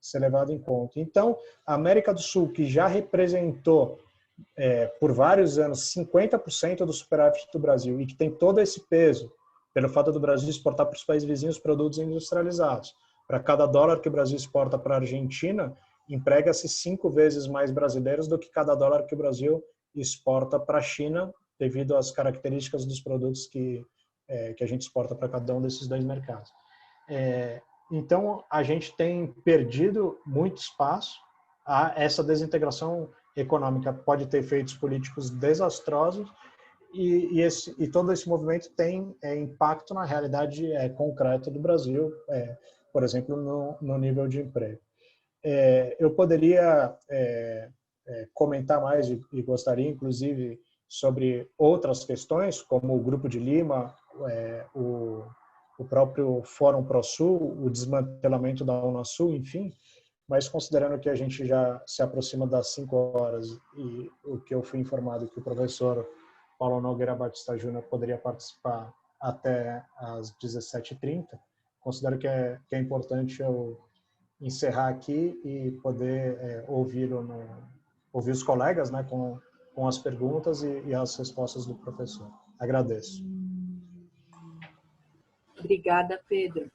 ser levada em conta. Então, a América do Sul, que já representou por vários anos 50% do superávit do Brasil e que tem todo esse peso pelo fato do Brasil exportar para os países vizinhos produtos industrializados. Para cada dólar que o Brasil exporta para a Argentina, emprega-se 5 vezes mais brasileiros do que cada dólar que o Brasil exporta para a China, devido às características dos produtos que a gente exporta para cada um desses dois mercados. Então, a gente tem perdido muito espaço. Essa desintegração econômica pode ter efeitos políticos desastrosos, e todo esse movimento tem impacto na realidade concreta do Brasil, por exemplo, no nível de emprego. Eu poderia comentar mais e gostaria, inclusive, sobre outras questões, como o Grupo de Lima, o próprio Fórum ProSul, o desmantelamento da Unasul, enfim, mas considerando que a gente já se aproxima das 5 horas e o que eu fui informado que o professor Paulo Nogueira Batista Júnior poderia participar até às 17h30, considero que é importante eu encerrar aqui e poder ouvir os colegas, né, com as perguntas e as respostas do professor. Agradeço. Obrigada, Pedro.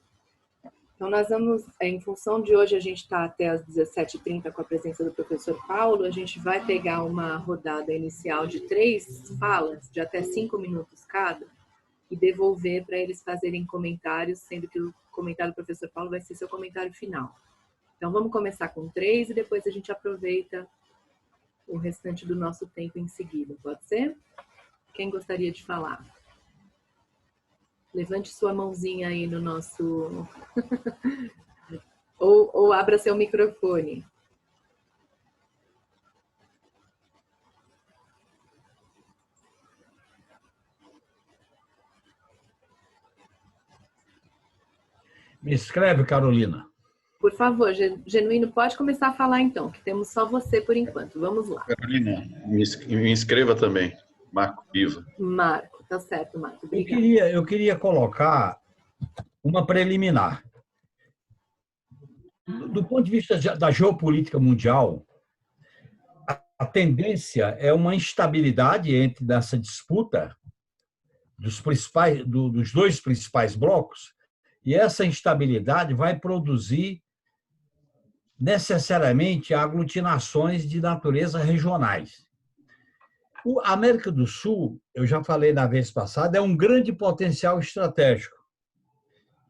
Então, nós vamos, em função de hoje, a gente está até às 17h30 com a presença do professor Paulo, a gente vai pegar uma rodada inicial de 3 falas, de até 5 minutos cada, e devolver para eles fazerem comentários, sendo que o comentário do professor Paulo vai ser seu comentário final. Então, vamos começar com 3 e depois a gente aproveita o restante do nosso tempo em seguida. Pode ser? Quem gostaria de falar? Levante sua mãozinha aí no nosso... ou abra seu microfone. Me escreve, Carolina. Por favor, Genuíno, pode começar a falar então, que temos só você por enquanto. Vamos lá. Carolina, me inscreva também. Marco Piva. Marco, tá certo, Marco. Obrigada. Eu queria colocar uma preliminar. Do ponto de vista da geopolítica mundial, a tendência é uma instabilidade dessa disputa dos dois principais blocos, e essa instabilidade vai produzir necessariamente aglutinações de natureza regionais. A América do Sul, eu já falei na vez passada, é um grande potencial estratégico.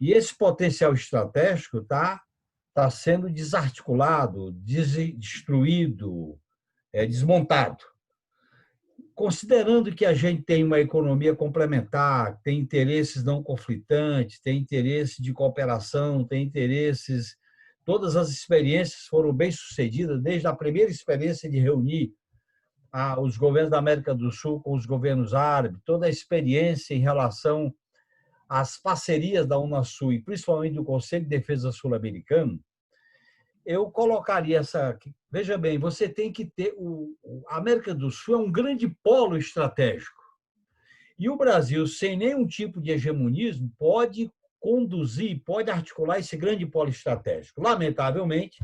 E esse potencial estratégico está sendo desarticulado, destruído, desmontado. Considerando que a gente tem uma economia complementar, tem interesses não conflitantes, tem interesses de cooperação, tem interesses... Todas as experiências foram bem-sucedidas, desde a primeira experiência de reunir os governos da América do Sul com os governos árabes, toda a experiência em relação às parcerias da Unasul e principalmente do Conselho de Defesa Sul-Americano, eu colocaria essa... Veja bem, você tem que ter... A América do Sul é um grande polo estratégico. E o Brasil, sem nenhum tipo de hegemonismo, pode conduzir, pode articular esse grande polo estratégico. Lamentavelmente,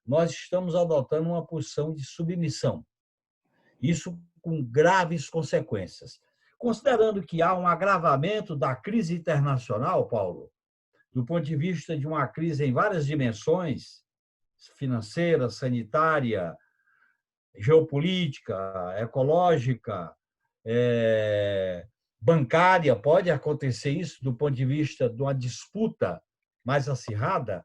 nós estamos adotando uma posição de submissão. Isso com graves consequências. Considerando que há um agravamento da crise internacional, Paulo, do ponto de vista de uma crise em várias dimensões, financeira, sanitária, geopolítica, ecológica, bancária, pode acontecer isso do ponto de vista de uma disputa mais acirrada,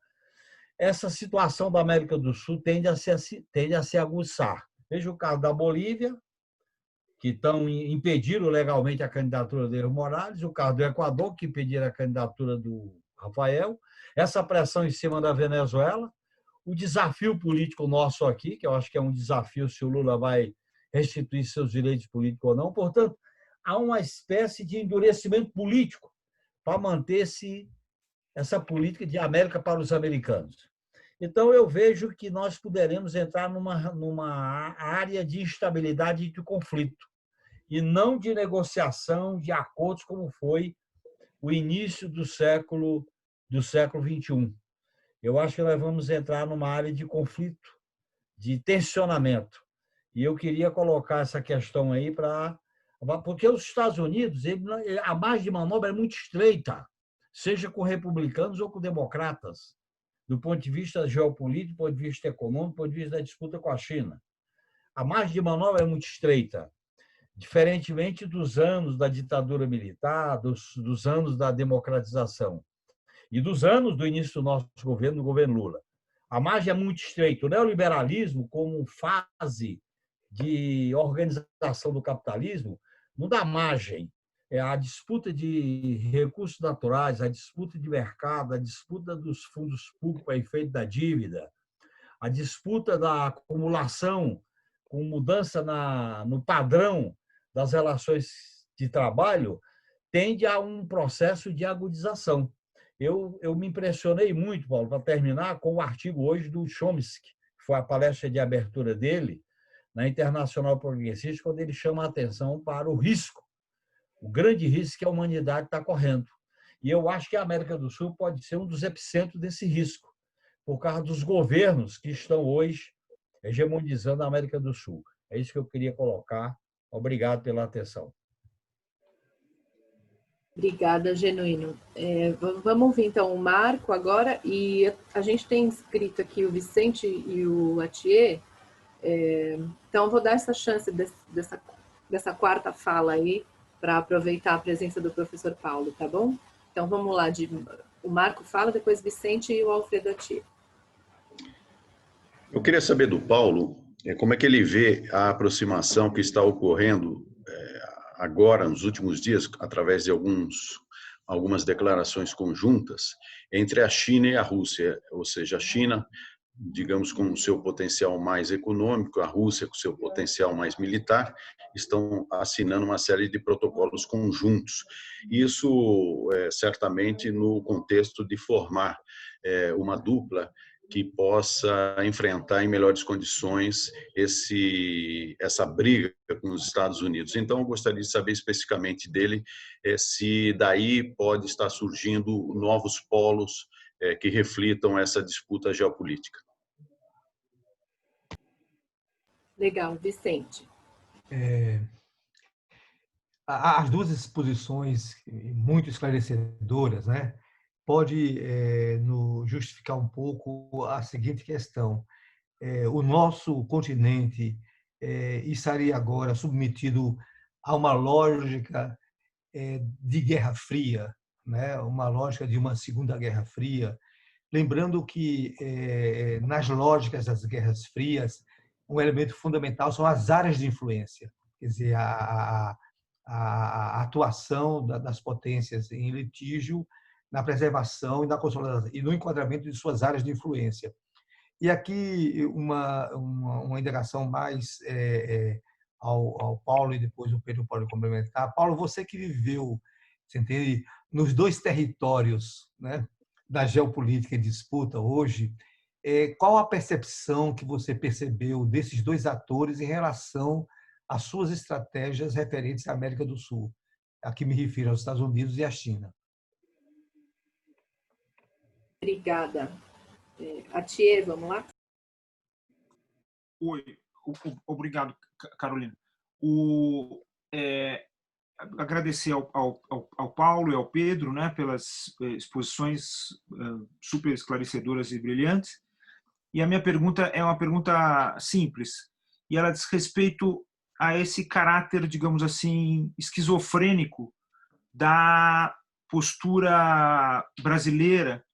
essa situação da América do Sul tende a se aguçar. Veja o caso da Bolívia, que impediram legalmente a candidatura do Evo Morales, o caso do Equador, que impediram a candidatura do Rafael, essa pressão em cima da Venezuela, o desafio político nosso aqui, que eu acho que é um desafio se o Lula vai restituir seus direitos políticos ou não. Portanto, há uma espécie de endurecimento político para manter essa política de América para os americanos. Então, eu vejo que nós poderemos entrar numa área de instabilidade e de conflito, e não de negociação de acordos como foi o início do século XXI. Eu acho que nós vamos entrar numa área de conflito, de tensionamento. E eu queria colocar essa questão aí porque os Estados Unidos, a margem de manobra é muito estreita, seja com republicanos ou com democratas, do ponto de vista geopolítico, do ponto de vista econômico, do ponto de vista da disputa com a China. A margem de manobra é muito estreita, diferentemente dos anos da ditadura militar, dos anos da democratização e dos anos do início do nosso governo, do governo Lula. A margem é muito estreita. O neoliberalismo, como fase de organização do capitalismo, não dá margem. A disputa de recursos naturais, a disputa de mercado, a disputa dos fundos públicos a efeito da dívida, a disputa da acumulação com mudança no padrão das relações de trabalho, tende a um processo de agudização. Eu me impressionei muito, Paulo, para terminar, com o artigo hoje do Chomsky, que foi a palestra de abertura dele na Internacional Progressista, quando ele chama a atenção para o risco, o grande risco que a humanidade está correndo. E eu acho que a América do Sul pode ser um dos epicentros desse risco, por causa dos governos que estão hoje hegemonizando a América do Sul. É isso que eu queria colocar. Obrigado pela atenção. Obrigada, Genuíno. Vamos ouvir, então, o Marco agora. E a gente tem inscrito aqui o Vicente e o Atier. Então, eu vou dar essa chance dessa quarta fala aí, para aproveitar a presença do professor Paulo, tá bom? Então, vamos lá. O Marco fala, depois Vicente e o Alfredo Atier. Eu queria saber do Paulo como é que ele vê a aproximação que está ocorrendo agora, nos últimos dias, através de algumas declarações conjuntas entre a China e a Rússia, ou seja, a China, digamos, com o seu potencial mais econômico, a Rússia com o seu potencial mais militar, estão assinando uma série de protocolos conjuntos. Isso, certamente, no contexto de formar uma dupla que possa enfrentar em melhores condições essa briga com os Estados Unidos. Então, eu gostaria de saber especificamente dele se daí pode estar surgindo novos polos que reflitam essa disputa geopolítica. Legal, Vicente. as duas exposições muito esclarecedoras, né? Pode no justificar um pouco a seguinte questão: o nosso continente estaria agora submetido a uma lógica de Guerra Fria, né? Uma lógica de uma Segunda Guerra Fria. Lembrando que, nas lógicas das guerras frias, um elemento fundamental são as áreas de influência, quer dizer, a atuação das potências em litígio na preservação e na consolidação e no enquadramento de suas áreas de influência. E aqui uma indagação mais ao Paulo e depois o Pedro pode complementar. Paulo, você que viveu, você entende, nos dois territórios, né, da geopolítica em disputa hoje, qual a percepção que você percebeu desses dois atores em relação às suas estratégias referentes à América do Sul? Aqui me refiro aos Estados Unidos e à China. Obrigada. Atier, vamos lá? Oi, obrigado, Carolina. Agradecer ao Paulo e ao Pedro, né, pelas exposições super esclarecedoras e brilhantes. E a minha pergunta é uma pergunta simples, e ela diz respeito a esse caráter, digamos assim, esquizofrênico da postura brasileira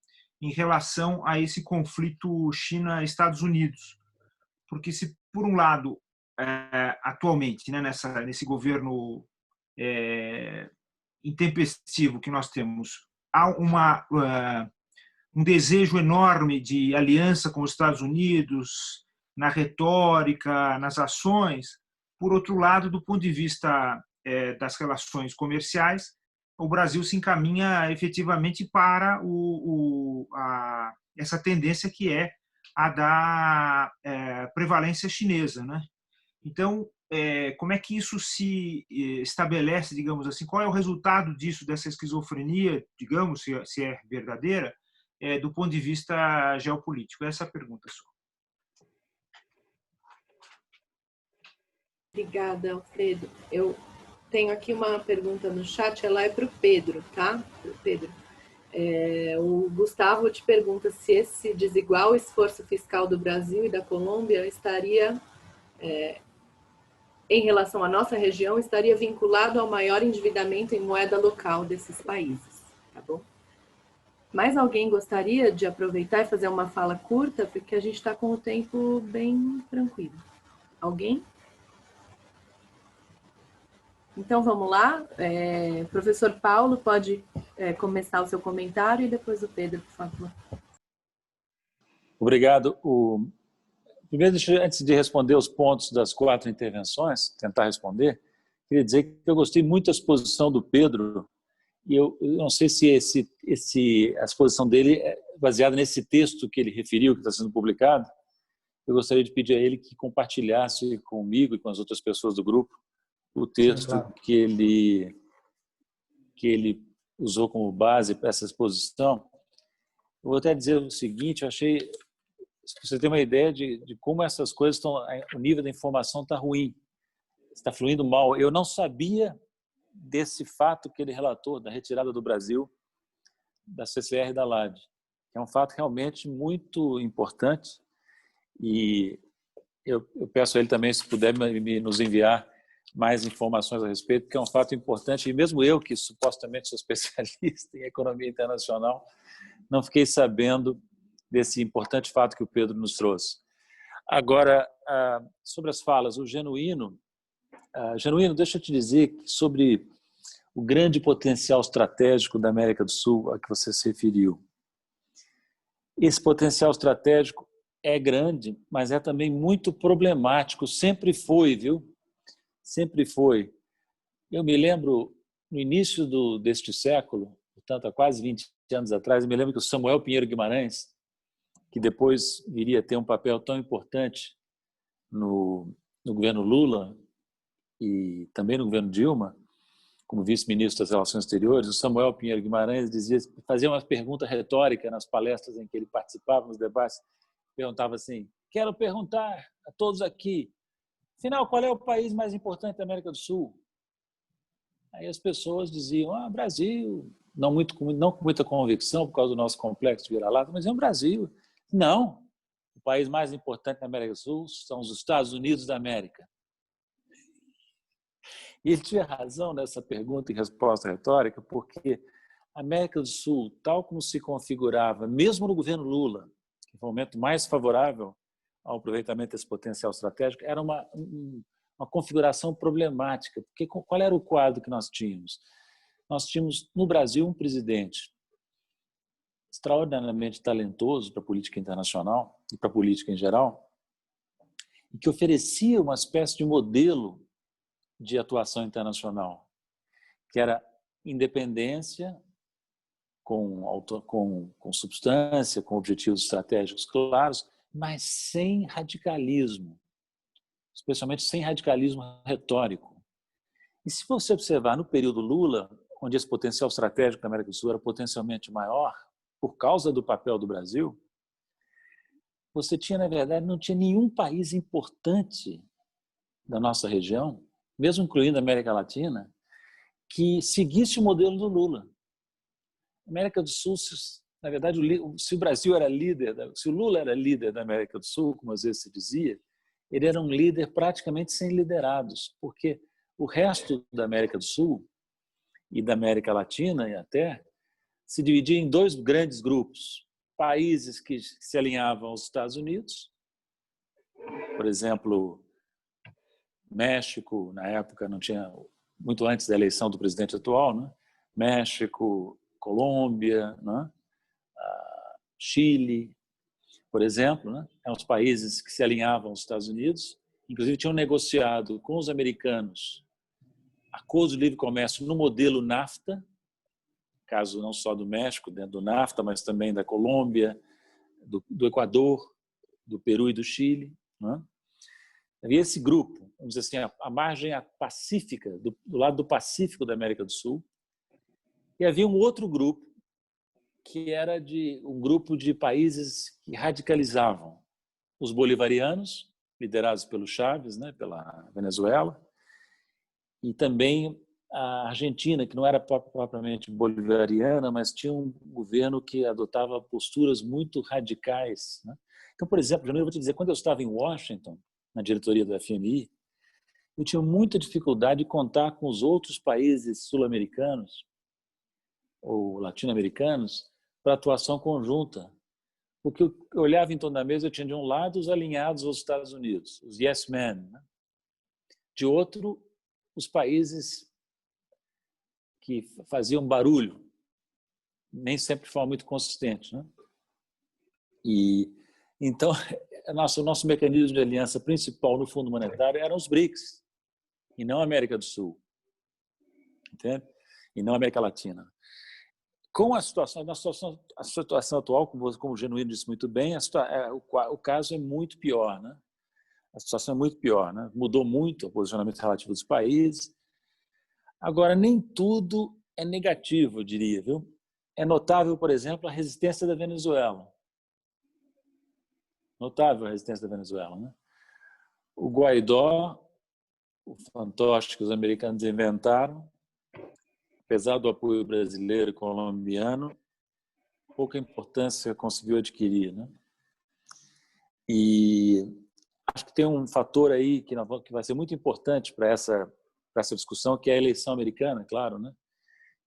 em relação a esse conflito China-Estados Unidos. Porque se, por um lado, atualmente, né, nesse governo intempestivo que nós temos, há um desejo enorme de aliança com os Estados Unidos, na retórica, nas ações. Por outro lado, do ponto de vista das relações comerciais, o Brasil se encaminha efetivamente para essa tendência que é a da prevalência chinesa, né? Então, como é que isso se estabelece, digamos assim? Qual é o resultado disso, dessa esquizofrenia, digamos, se é verdadeira, do ponto de vista geopolítico? Essa é a pergunta só. Obrigada, Alfredo. Eu tenho aqui uma pergunta no chat, ela é para o Pedro, tá? Pedro. O Gustavo te pergunta se esse desigual esforço fiscal do Brasil e da Colômbia estaria, em relação à nossa região, estaria vinculado ao maior endividamento em moeda local desses países, tá bom? Mais alguém gostaria de aproveitar e fazer uma fala curta, porque a gente está com o tempo bem tranquilo. Alguém? Então, vamos lá. Professor Paulo, pode começar o seu comentário e depois o Pedro, por favor. Obrigado. Primeiro, antes de responder os pontos das 4 intervenções, tentar responder, queria dizer que eu gostei muito da exposição do Pedro, e eu não sei se a exposição dele é baseada nesse texto que ele referiu, que está sendo publicado. Eu gostaria de pedir a ele que compartilhasse comigo e com as outras pessoas do grupo o texto. Sim, claro. que ele usou como base para essa exposição. Eu vou até dizer o seguinte: eu achei, se você tem uma ideia de como essas coisas estão, o nível da informação está ruim, está fluindo mal. Eu não sabia desse fato que ele relatou, da retirada do Brasil da CCR e da LAD, que é um fato realmente muito importante, e eu peço a ele também, se puder, nos enviar mais informações a respeito, porque é um fato importante, e mesmo eu, que supostamente sou especialista em economia internacional, não fiquei sabendo desse importante fato que o Pedro nos trouxe. Agora, sobre as falas, o Genuíno, deixa eu te dizer sobre o grande potencial estratégico da América do Sul a que você se referiu. Esse potencial estratégico é grande, mas é também muito problemático, sempre foi, viu? Sempre foi. Eu me lembro, no início deste século, portanto, há quase 20 anos atrás, eu me lembro que o Samuel Pinheiro Guimarães, que depois viria a ter um papel tão importante no governo Lula e também no governo Dilma, como vice-ministro das Relações Exteriores, o Samuel Pinheiro Guimarães fazia uma pergunta retórica nas palestras em que ele participava, nos debates, perguntava assim: quero perguntar a todos aqui, afinal, qual é o país mais importante da América do Sul? Aí as pessoas diziam, Brasil, não com muita convicção por causa do nosso complexo de vira-lata, mas é o Brasil. Não, o país mais importante da América do Sul são os Estados Unidos da América. E ele tinha razão nessa pergunta e resposta retórica, porque a América do Sul, tal como se configurava, mesmo no governo Lula, que foi o momento mais favorável ao aproveitamento desse potencial estratégico, era uma configuração problemática. Porque qual era o quadro que nós tínhamos? Nós tínhamos, no Brasil, um presidente extraordinariamente talentoso para a política internacional e para a política em geral, e que oferecia uma espécie de modelo de atuação internacional, que era independência com substância, com objetivos estratégicos claros, mas sem radicalismo, especialmente sem radicalismo retórico. E se você observar no período Lula, onde esse potencial estratégico da América do Sul era potencialmente maior, por causa do papel do Brasil, você tinha, na verdade, não tinha nenhum país importante da nossa região, mesmo incluindo a América Latina, que seguisse o modelo do Lula. A América do Sul, na verdade, se o Brasil era líder, se o Lula era líder da América do Sul, como às vezes se dizia, ele era um líder praticamente sem liderados, porque o resto da América do Sul e da América Latina e até se dividia em dois grandes grupos: países que se alinhavam aos Estados Unidos, por exemplo, México, na época não tinha, muito antes da eleição do presidente atual, né? México, Colômbia, né? Chile, por exemplo, né? Eram os países que se alinhavam aos Estados Unidos, inclusive tinham negociado com os americanos acordos de livre comércio no modelo NAFTA, caso não só do México, dentro do NAFTA, mas também da Colômbia, do Equador, do Peru e do Chile, né? Havia esse grupo, vamos dizer assim, a margem pacífica, do lado do Pacífico da América do Sul, e havia um outro grupo, que era um grupo de países que radicalizavam os bolivarianos, liderados pelo Chávez, né, pela Venezuela, e também a Argentina, que não era propriamente bolivariana, mas tinha um governo que adotava posturas muito radicais, né? Então, por exemplo, eu vou te dizer, quando eu estava em Washington, na diretoria do FMI, eu tinha muita dificuldade de contar com os outros países sul-americanos ou latino-americanos para atuação conjunta. Porque eu olhava em torno da mesa, eu tinha de um lado os alinhados aos Estados Unidos, os yes men, né? De outro, os países que faziam barulho, nem sempre de forma muito consistente, né? E então o nosso mecanismo de aliança principal no Fundo Monetário eram os BRICS, e não a América do Sul, entende? E não a América Latina. Com a situação atual, como o Genuíno disse muito bem, o caso é muito pior, né? A situação é muito pior, né? Mudou muito o posicionamento relativo dos países. Agora, nem tudo é negativo, eu diria, viu? É notável, por exemplo, a resistência da Venezuela. Notável a resistência da Venezuela, né? O Guaidó, o fantoche que os americanos inventaram, apesar do apoio brasileiro e colombiano, pouca importância conseguiu adquirir, né? E acho que tem um fator aí que vai ser muito importante para essa discussão, que é a eleição americana, claro, né?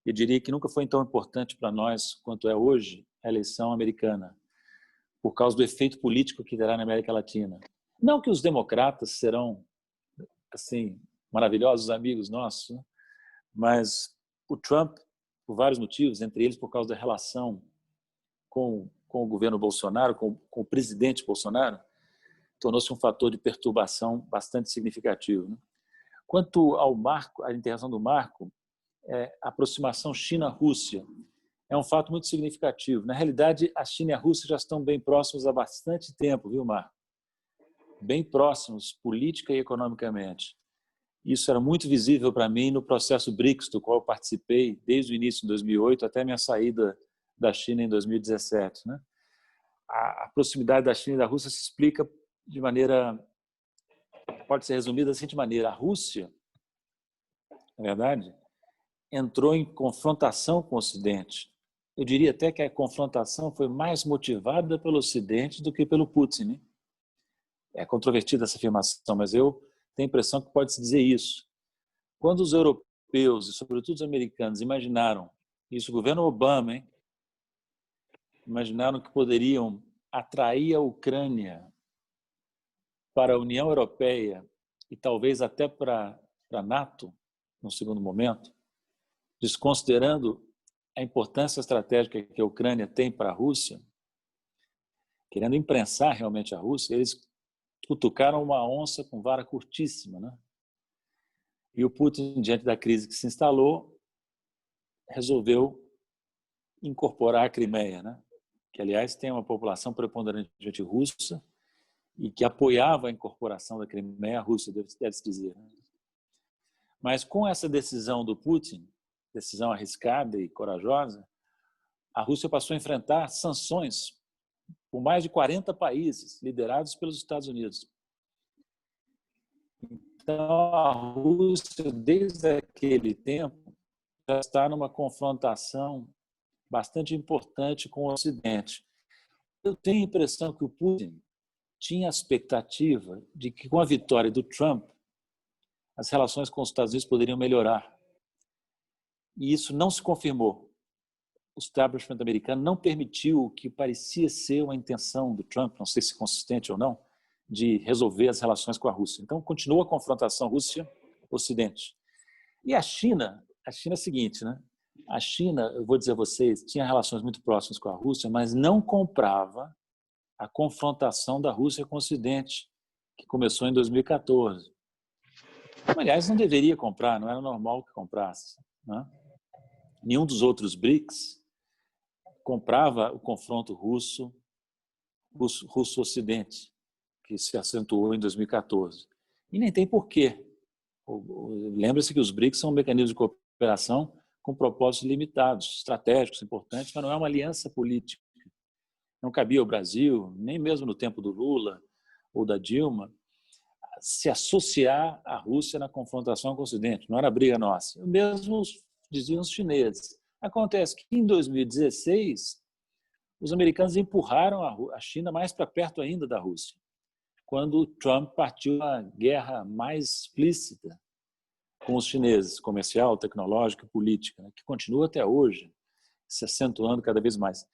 Eu diria que nunca foi tão importante para nós quanto é hoje a eleição americana, por causa do efeito político que terá na América Latina. Não que os democratas serão, assim, maravilhosos amigos nossos, né? Mas o Trump, por vários motivos, entre eles por causa da relação com o governo Bolsonaro, com o presidente Bolsonaro, tornou-se um fator de perturbação bastante significativo, né? Quanto ao marco, a interação do marco, a aproximação China-Rússia é um fato muito significativo. Na realidade, a China e a Rússia já estão bem próximos há bastante tempo, viu, Marco? Bem próximos, política e economicamente. Isso era muito visível para mim no processo BRICS, do qual eu participei desde o início de 2008 até minha saída da China em 2017, né? A proximidade da China e da Rússia se explica de maneira, pode ser resumida da seguinte maneira: a Rússia, na verdade, entrou em confrontação com o Ocidente. Eu diria até que a confrontação foi mais motivada pelo Ocidente do que pelo Putin, né? É controvertida essa afirmação, mas eu tenho a impressão que pode-se dizer isso. Quando os europeus, e sobretudo os americanos, imaginaram, isso o governo Obama, hein, imaginaram que poderiam atrair a Ucrânia para a União Europeia e talvez até para a NATO, num segundo momento, desconsiderando a importância estratégica que a Ucrânia tem para a Rússia, querendo imprensar realmente a Rússia, eles cutucaram uma onça com vara curtíssima, né? E o Putin, diante da crise que se instalou, resolveu incorporar a Crimeia, né? Que, aliás, tem uma população preponderantemente russa e que apoiava a incorporação da Crimeia à Rússia, deve-se dizer. Né? Mas com essa decisão do Putin, decisão arriscada e corajosa, a Rússia passou a enfrentar sanções por mais de 40 países, liderados pelos Estados Unidos. Então, a Rússia, desde aquele tempo, já está numa confrontação bastante importante com o Ocidente. Eu tenho a impressão que o Putin tinha a expectativa de que, com a vitória do Trump, as relações com os Estados Unidos poderiam melhorar. E isso não se confirmou. O establishment americano não permitiu o que parecia ser uma intenção do Trump, não sei se consistente ou não, de resolver as relações com a Rússia. Então, continua a confrontação Rússia-Ocidente. E a China é a seguinte, né? A China, eu vou dizer a vocês, tinha relações muito próximas com a Rússia, mas não comprava a confrontação da Rússia com o Ocidente, que começou em 2014. Aliás, não deveria comprar, não era normal que comprasse, né? Nenhum dos outros BRICS comprava o confronto russo-ocidente, que se acentuou em 2014. E nem tem porquê. Lembra-se que os BRICS são mecanismos de cooperação com propósitos limitados, estratégicos, importantes, mas não é uma aliança política. Não cabia ao Brasil, nem mesmo no tempo do Lula ou da Dilma, se associar à Rússia na confrontação com o Ocidente. Não era briga nossa. O mesmo diziam os chineses. Acontece que, em 2016, os americanos empurraram a China mais para perto ainda da Rússia, quando Trump partiu a guerra mais explícita com os chineses, comercial, tecnológica e política, né, que continua até hoje, se acentuando cada vez mais.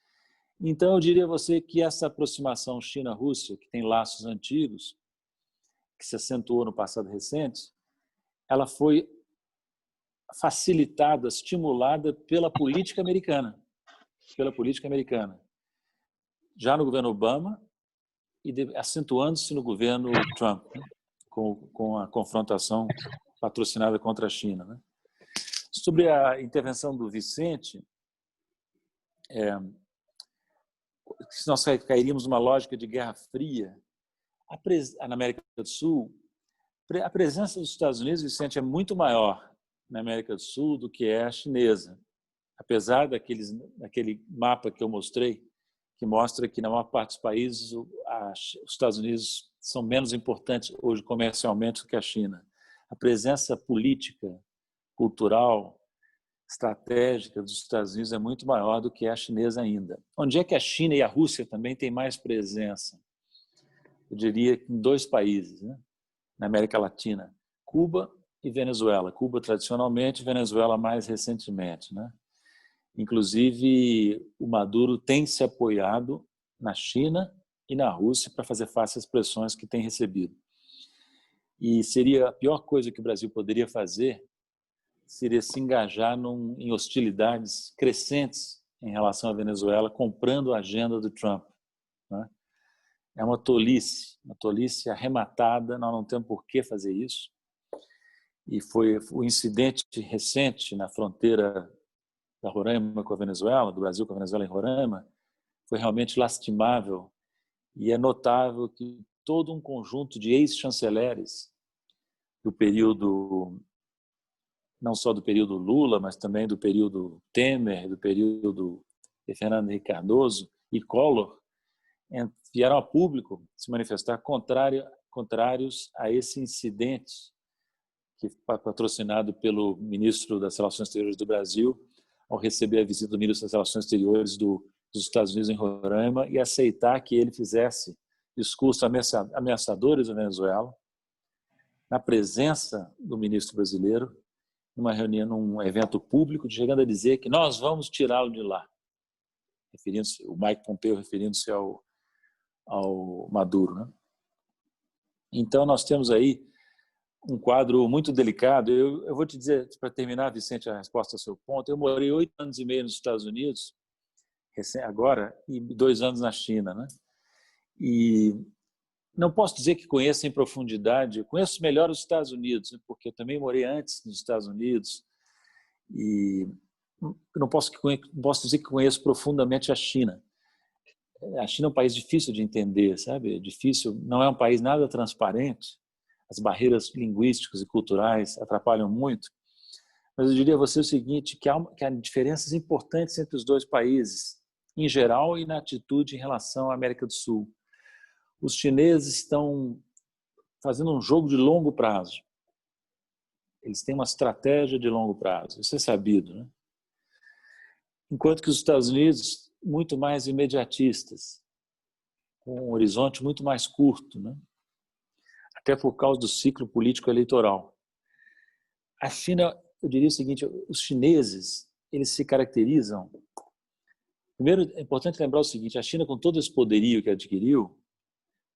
Então, eu diria a você que essa aproximação China-Rússia, que tem laços antigos, que se acentuou no passado recente, ela foi facilitada, estimulada pela política americana. Já no governo Obama e acentuando-se no governo Trump, né, com a confrontação patrocinada contra a China. Né? Sobre a intervenção do Vicente, se nós cairíamos numa lógica de Guerra Fria, na América do Sul, a presença dos Estados Unidos, Vicente, é muito maior na América do Sul do que é a chinesa. Apesar daquele mapa que eu mostrei, que mostra que na maior parte dos países os Estados Unidos são menos importantes hoje comercialmente do que a China. A presença política, cultural, estratégica dos Estados Unidos é muito maior do que a chinesa ainda. Onde é que a China e a Rússia também têm mais presença? Eu diria que em 2 países, né? Na América Latina, Cuba e Venezuela. Cuba tradicionalmente, Venezuela mais recentemente, né? Inclusive, o Maduro tem se apoiado na China e na Rússia para fazer face às pressões que tem recebido. E seria a pior coisa que o Brasil poderia fazer, seria se engajar em hostilidades crescentes em relação à Venezuela, comprando a agenda do Trump. Né? É uma tolice arrematada, nós não temos por que fazer isso. E foi o incidente recente na fronteira da Roraima com a Venezuela, do Brasil com a Venezuela em Roraima, foi realmente lastimável. E é notável que todo um conjunto de ex-chanceleres do período, não só do período Lula, mas também do período Temer, do período de Fernando Henrique Cardoso e Collor, vieram a público se manifestar contrários a esse incidente que foi patrocinado pelo ministro das Relações Exteriores do Brasil, ao receber a visita do ministro das Relações Exteriores dos Estados Unidos em Roraima e aceitar que ele fizesse discursos ameaçadores à Venezuela, na presença do ministro brasileiro, numa reunião, num evento público, chegando a dizer que nós vamos tirá-lo de lá, referindo-se, o Mike Pompeo referindo-se ao Maduro, né? Então nós temos aí um quadro muito delicado. Eu vou te dizer, para terminar, Vicente, a resposta ao seu ponto, eu morei 8 anos e meio nos Estados Unidos, agora, e 2 anos na China, né? E não posso dizer que conheço em profundidade, conheço melhor os Estados Unidos, porque eu também morei antes nos Estados Unidos, e não posso dizer que conheço profundamente a China. A China é um país difícil de entender, sabe? Difícil, não é um país nada transparente, as barreiras linguísticas e culturais atrapalham muito, mas eu diria a você o seguinte, que há diferenças importantes entre os dois países, em geral, e na atitude em relação à América do Sul. Os chineses estão fazendo um jogo de longo prazo. Eles têm uma estratégia de longo prazo, isso é sabido, né? Enquanto que os Estados Unidos, muito mais imediatistas, com um horizonte muito mais curto, né? Até por causa do ciclo político eleitoral. A China, eu diria o seguinte, os chineses, eles se caracterizam... Primeiro, é importante lembrar o seguinte, a China, com todo esse poderio que adquiriu,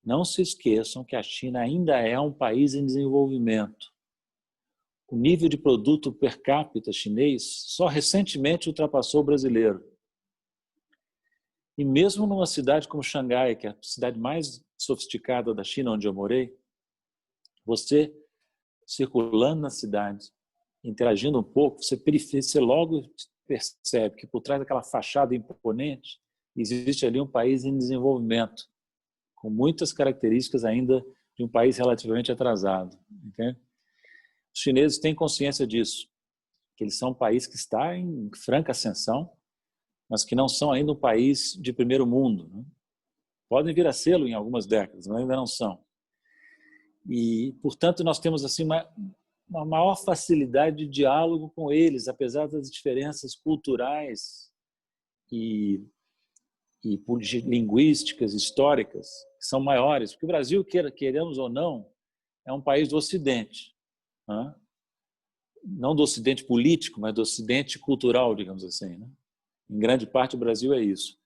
não se esqueçam que a China ainda é um país em desenvolvimento. O nível de produto per capita chinês só recentemente ultrapassou o brasileiro. E mesmo numa cidade como Xangai, que é a cidade mais sofisticada da China, onde eu morei, você, circulando na cidade, interagindo um pouco, você logo percebe que por trás daquela fachada imponente existe ali um país em desenvolvimento, com muitas características ainda de um país relativamente atrasado. Entende? Os chineses têm consciência disso, que eles são um país que está em franca ascensão, mas que não são ainda um país de primeiro mundo, né? Podem vir a sê-lo em algumas décadas, mas ainda não são. E, portanto, nós temos assim uma maior facilidade de diálogo com eles, apesar das diferenças culturais e linguísticas, históricas, que são maiores. Porque o Brasil, queremos ou não, é um país do Ocidente. Né? Não do Ocidente político, mas do Ocidente cultural, digamos assim. Né? Em grande parte, o Brasil é isso.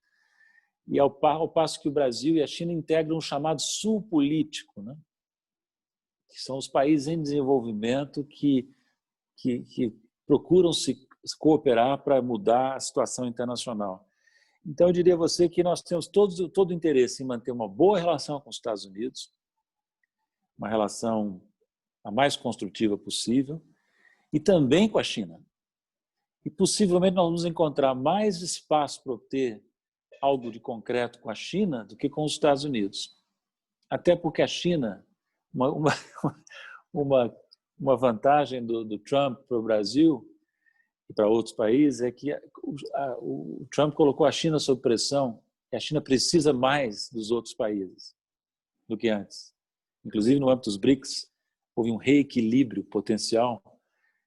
E ao passo que o Brasil e a China integram um chamado Sul político, né? Que são os países em desenvolvimento que procuram se cooperar para mudar a situação internacional. Então, eu diria a você que nós temos todo o interesse em manter uma boa relação com os Estados Unidos, uma relação a mais construtiva possível, e também com a China. E possivelmente nós vamos encontrar mais espaço para obter algo de concreto com a China do que com os Estados Unidos. Até porque a China, uma vantagem do Trump para o Brasil e para outros países é que o Trump colocou a China sob pressão e a China precisa mais dos outros países do que antes. Inclusive, no âmbito dos BRICS, houve um reequilíbrio potencial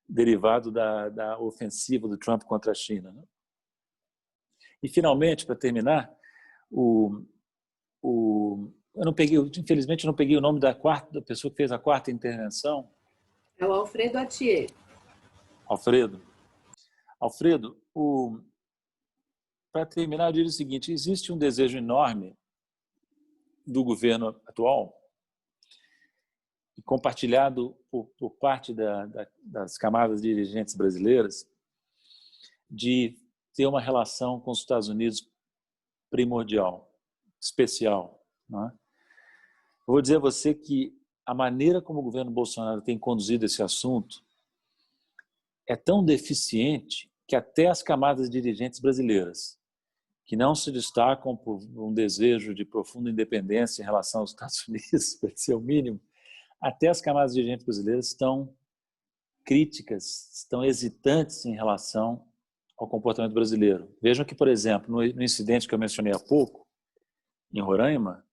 derivado da ofensiva do Trump contra a China. Né? E, finalmente, para terminar, infelizmente, eu não peguei o nome da pessoa que fez a quarta intervenção. É o Alfredo Atier. Alfredo, para terminar, eu diria o seguinte, existe um desejo enorme do governo atual, compartilhado por parte das camadas dirigentes brasileiras, de ter uma relação com os Estados Unidos primordial, especial. Não é? Eu vou dizer a você que a maneira como o governo Bolsonaro tem conduzido esse assunto é tão deficiente que até as camadas dirigentes brasileiras, que não se destacam por um desejo de profunda independência em relação aos Estados Unidos, para ser o mínimo, até as camadas dirigentes brasileiras estão críticas, estão hesitantes em relação ao comportamento brasileiro. Vejam que, por exemplo, no incidente que eu mencionei há pouco, em Roraima,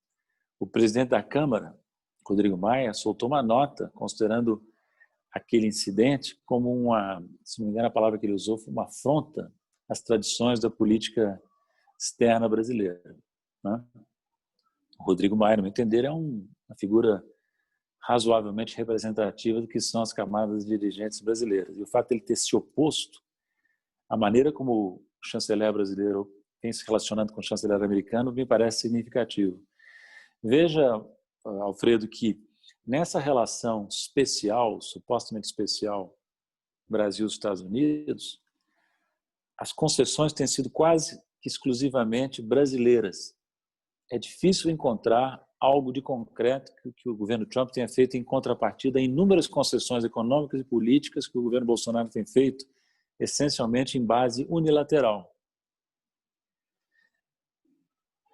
o presidente da Câmara, Rodrigo Maia, soltou uma nota considerando aquele incidente como se não me engano a palavra que ele usou foi uma afronta às tradições da política externa brasileira, né? O Rodrigo Maia, no meu entender, é uma figura razoavelmente representativa do que são as camadas dirigentes brasileiras. E o fato de ele ter se oposto, a maneira como o chanceler brasileiro tem se relacionando com o chanceler americano, me parece significativo. Veja, Alfredo, que nessa relação especial, supostamente especial, Brasil-Estados Unidos, as concessões têm sido quase que exclusivamente brasileiras. É difícil encontrar algo de concreto que o governo Trump tenha feito em contrapartida a inúmeras concessões econômicas e políticas que o governo Bolsonaro tem feito, essencialmente em base unilateral.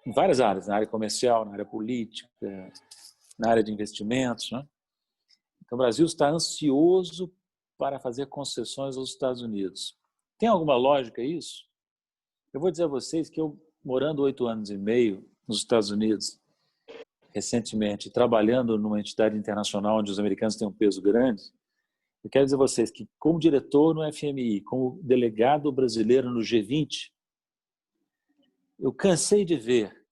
Em várias áreas, na área comercial, na área política, na área de investimentos, né? Então, o Brasil está ansioso para fazer concessões aos Estados Unidos. Tem alguma lógica isso? Eu vou dizer a vocês que eu, morando 8 anos e meio nos Estados Unidos, recentemente, trabalhando numa entidade internacional onde os americanos têm um peso grande, eu quero dizer a vocês que, como diretor no FMI, como delegado brasileiro no G20, eu cansei de ver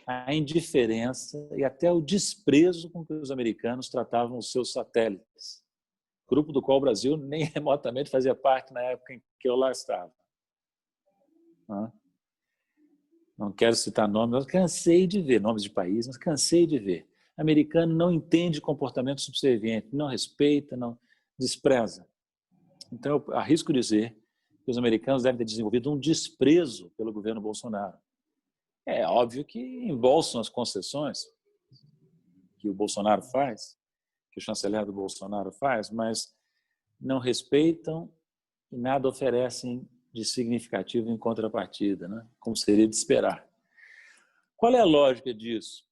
a indiferença e até o desprezo com que os americanos tratavam os seus satélites, grupo do qual o Brasil nem remotamente fazia parte na época em que eu lá estava. Não quero citar nomes, mas cansei de ver, nomes de país, mas cansei de ver. O americano não entende comportamento subserviente, não respeita, não despreza. Então, eu arrisco dizer que os americanos devem ter desenvolvido um desprezo pelo governo Bolsonaro. É óbvio que embolsam as concessões que o Bolsonaro faz, que o chanceler do Bolsonaro faz, mas não respeitam e nada oferecem de significativo em contrapartida, né? Como seria de esperar. Qual é a lógica disso?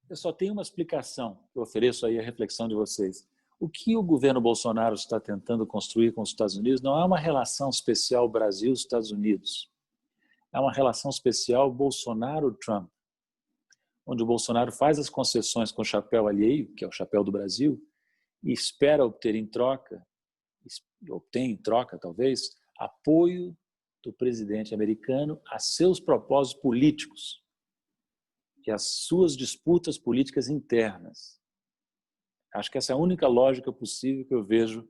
Eu só tenho uma explicação, eu ofereço aí a reflexão de vocês. O que o governo Bolsonaro está tentando construir com os Estados Unidos não é uma relação especial Brasil-Estados Unidos. É uma relação especial Bolsonaro-Trump, onde o Bolsonaro faz as concessões com o chapéu alheio, que é o chapéu do Brasil, e espera obter em troca, talvez, apoio do presidente americano a seus propósitos políticos e às suas disputas políticas internas. Acho que essa é a única lógica possível que eu vejo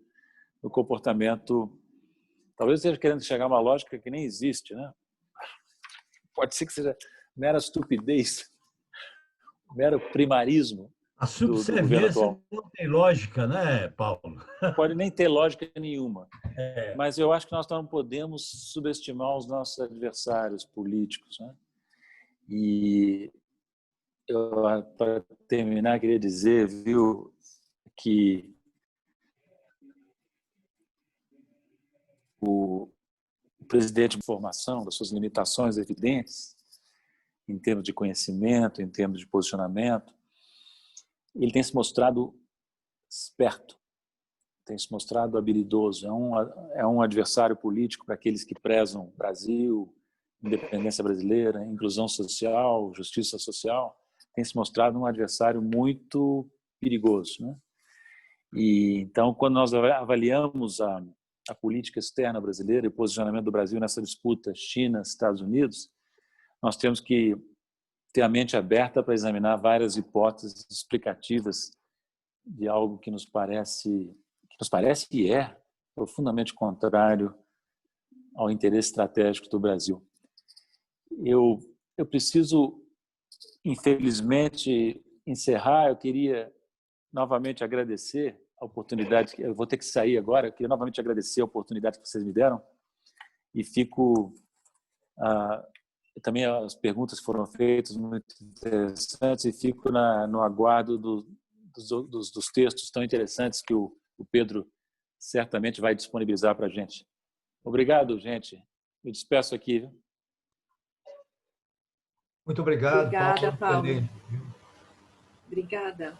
no comportamento. Talvez eu esteja querendo chegar a uma lógica que nem existe, né? Pode ser que seja mera estupidez, mero primarismo A do governo atual. não tem lógica, né, Paulo? Pode nem ter lógica nenhuma. Mas eu acho que nós não podemos subestimar os nossos adversários políticos, né? E para terminar, queria dizer, viu, que o presidente de formação, das suas limitações evidentes, em termos de conhecimento, em termos de posicionamento, ele tem se mostrado esperto, tem se mostrado habilidoso, é um adversário político para aqueles que prezam Brasil, independência brasileira, inclusão social, justiça social, tem se mostrado um adversário muito perigoso, né? E então, quando nós avaliamos a política externa brasileira e o posicionamento do Brasil nessa disputa China-Estados Unidos, nós temos que ter a mente aberta para examinar várias hipóteses explicativas de algo que nos parece que é profundamente contrário ao interesse estratégico do Brasil. Eu preciso, infelizmente, encerrar. Eu queria novamente agradecer a oportunidade, eu vou ter que sair agora, eu queria novamente agradecer a oportunidade que vocês me deram e fico... também as perguntas foram feitas muito interessantes e fico no aguardo dos textos tão interessantes que o Pedro certamente vai disponibilizar para a gente. Obrigado, gente. Me despeço aqui. Viu? Muito obrigado, Obrigada, Paulo. Obrigada.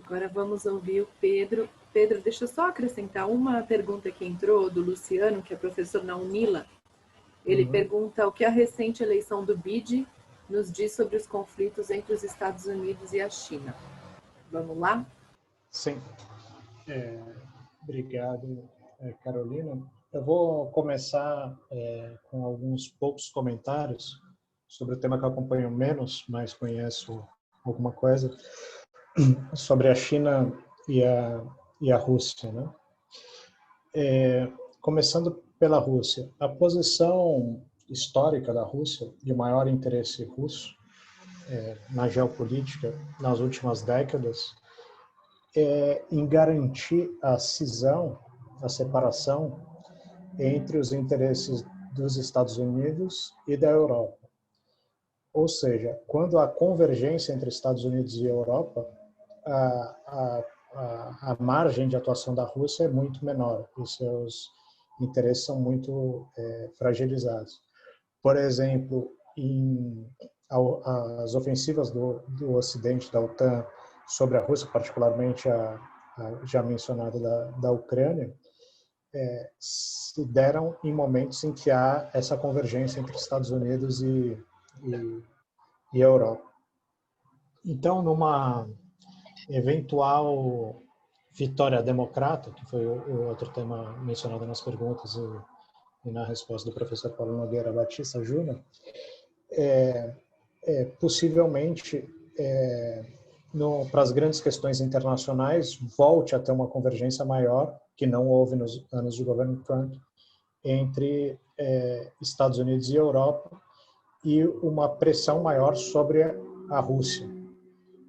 Agora vamos ouvir o Pedro. Pedro, deixa eu só acrescentar uma pergunta que entrou do Luciano, que é professor na UNILA. Ele pergunta o que a recente eleição do BID nos diz sobre os conflitos entre os Estados Unidos e a China. Vamos lá? Sim. Obrigado, Carolina. Eu vou começar com alguns poucos comentários sobre o tema que eu acompanho menos, mas conheço alguma coisa, sobre a China e a Rússia, né? Começando pela Rússia. A posição histórica da Rússia e o maior interesse russo na geopolítica nas últimas décadas em garantir a cisão, a separação entre os interesses dos Estados Unidos e da Europa. Ou seja, quando há convergência entre Estados Unidos e Europa, a margem de atuação da Rússia é muito menor e seus interesses são muito fragilizados. Por exemplo, as ofensivas do Ocidente, da OTAN, sobre a Rússia, particularmente a já mencionada da Ucrânia, se deram em momentos em que há essa convergência entre Estados Unidos e Europa. Então, numa eventual vitória democrata, que foi o outro tema mencionado nas perguntas e na resposta do professor Paulo Nogueira Batista Júnior, possivelmente, para as grandes questões internacionais, volte a ter uma convergência maior, que não houve nos anos de governo Trump, entre Estados Unidos e Europa, e uma pressão maior sobre a Rússia.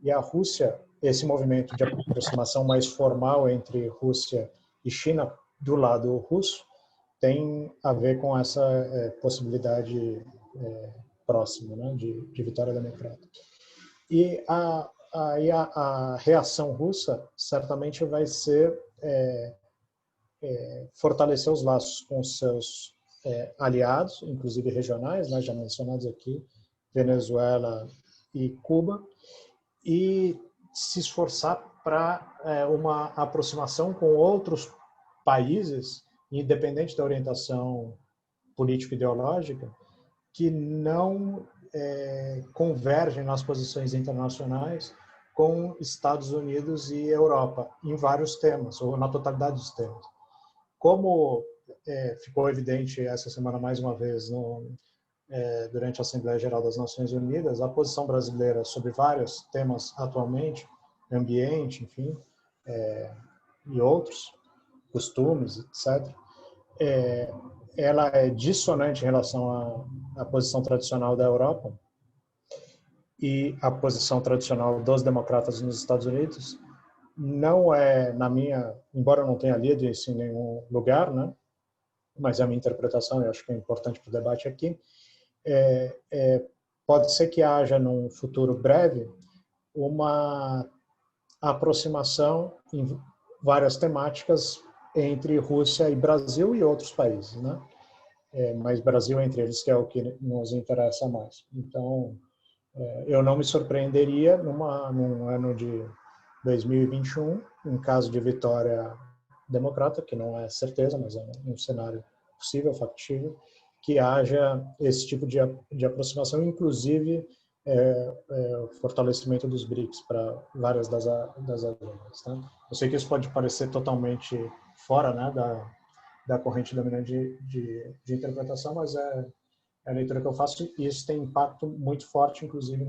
E a Rússia, esse movimento de aproximação mais formal entre Rússia e China, do lado russo, tem a ver com essa possibilidade próxima, né, de vitória democrática. E a reação russa certamente vai ser fortalecer os laços com seus aliados, inclusive regionais, né, já mencionados aqui, Venezuela e Cuba, e se esforçar para uma aproximação com outros países, independente da orientação político-ideológica, que não convergem nas posições internacionais com Estados Unidos e Europa, em vários temas, ou na totalidade dos temas. Como ficou evidente essa semana mais uma vez durante a Assembleia Geral das Nações Unidas, a posição brasileira sobre vários temas atualmente, ambiente, enfim, e outros, costumes, etc., ela é dissonante em relação à posição tradicional da Europa e a posição tradicional dos democratas nos Estados Unidos. Não é, embora eu não tenha lido isso em nenhum lugar, né, mas é a minha interpretação, eu acho que é importante para o debate aqui, pode ser que haja, num futuro breve, uma aproximação em várias temáticas entre Rússia e Brasil e outros países, né? Mas Brasil entre eles, que é o que nos interessa mais. Então, eu não me surpreenderia num ano de 2021, em caso de vitória democrata, que não é certeza, mas é um cenário possível, factível, que haja esse tipo de aproximação, inclusive o fortalecimento dos BRICS para várias das agendas. Tá? Eu sei que isso pode parecer totalmente fora, né, da corrente dominante de interpretação, mas é a leitura que eu faço, e isso tem impacto muito forte, inclusive,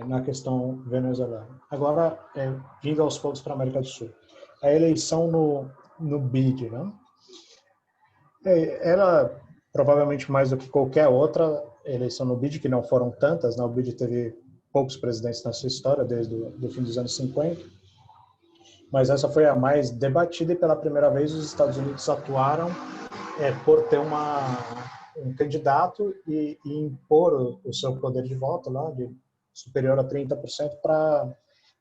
na questão venezuelana. Agora, vindo aos poucos para a América do Sul. A eleição no BID, né? Ela, provavelmente mais do que qualquer outra eleição no BID, que não foram tantas, né? O BID teve poucos presidentes na sua história, desde o fim dos anos 50, mas essa foi a mais debatida, e pela primeira vez os Estados Unidos atuaram por ter um candidato e impor o seu poder de voto lá, de superior a 30%,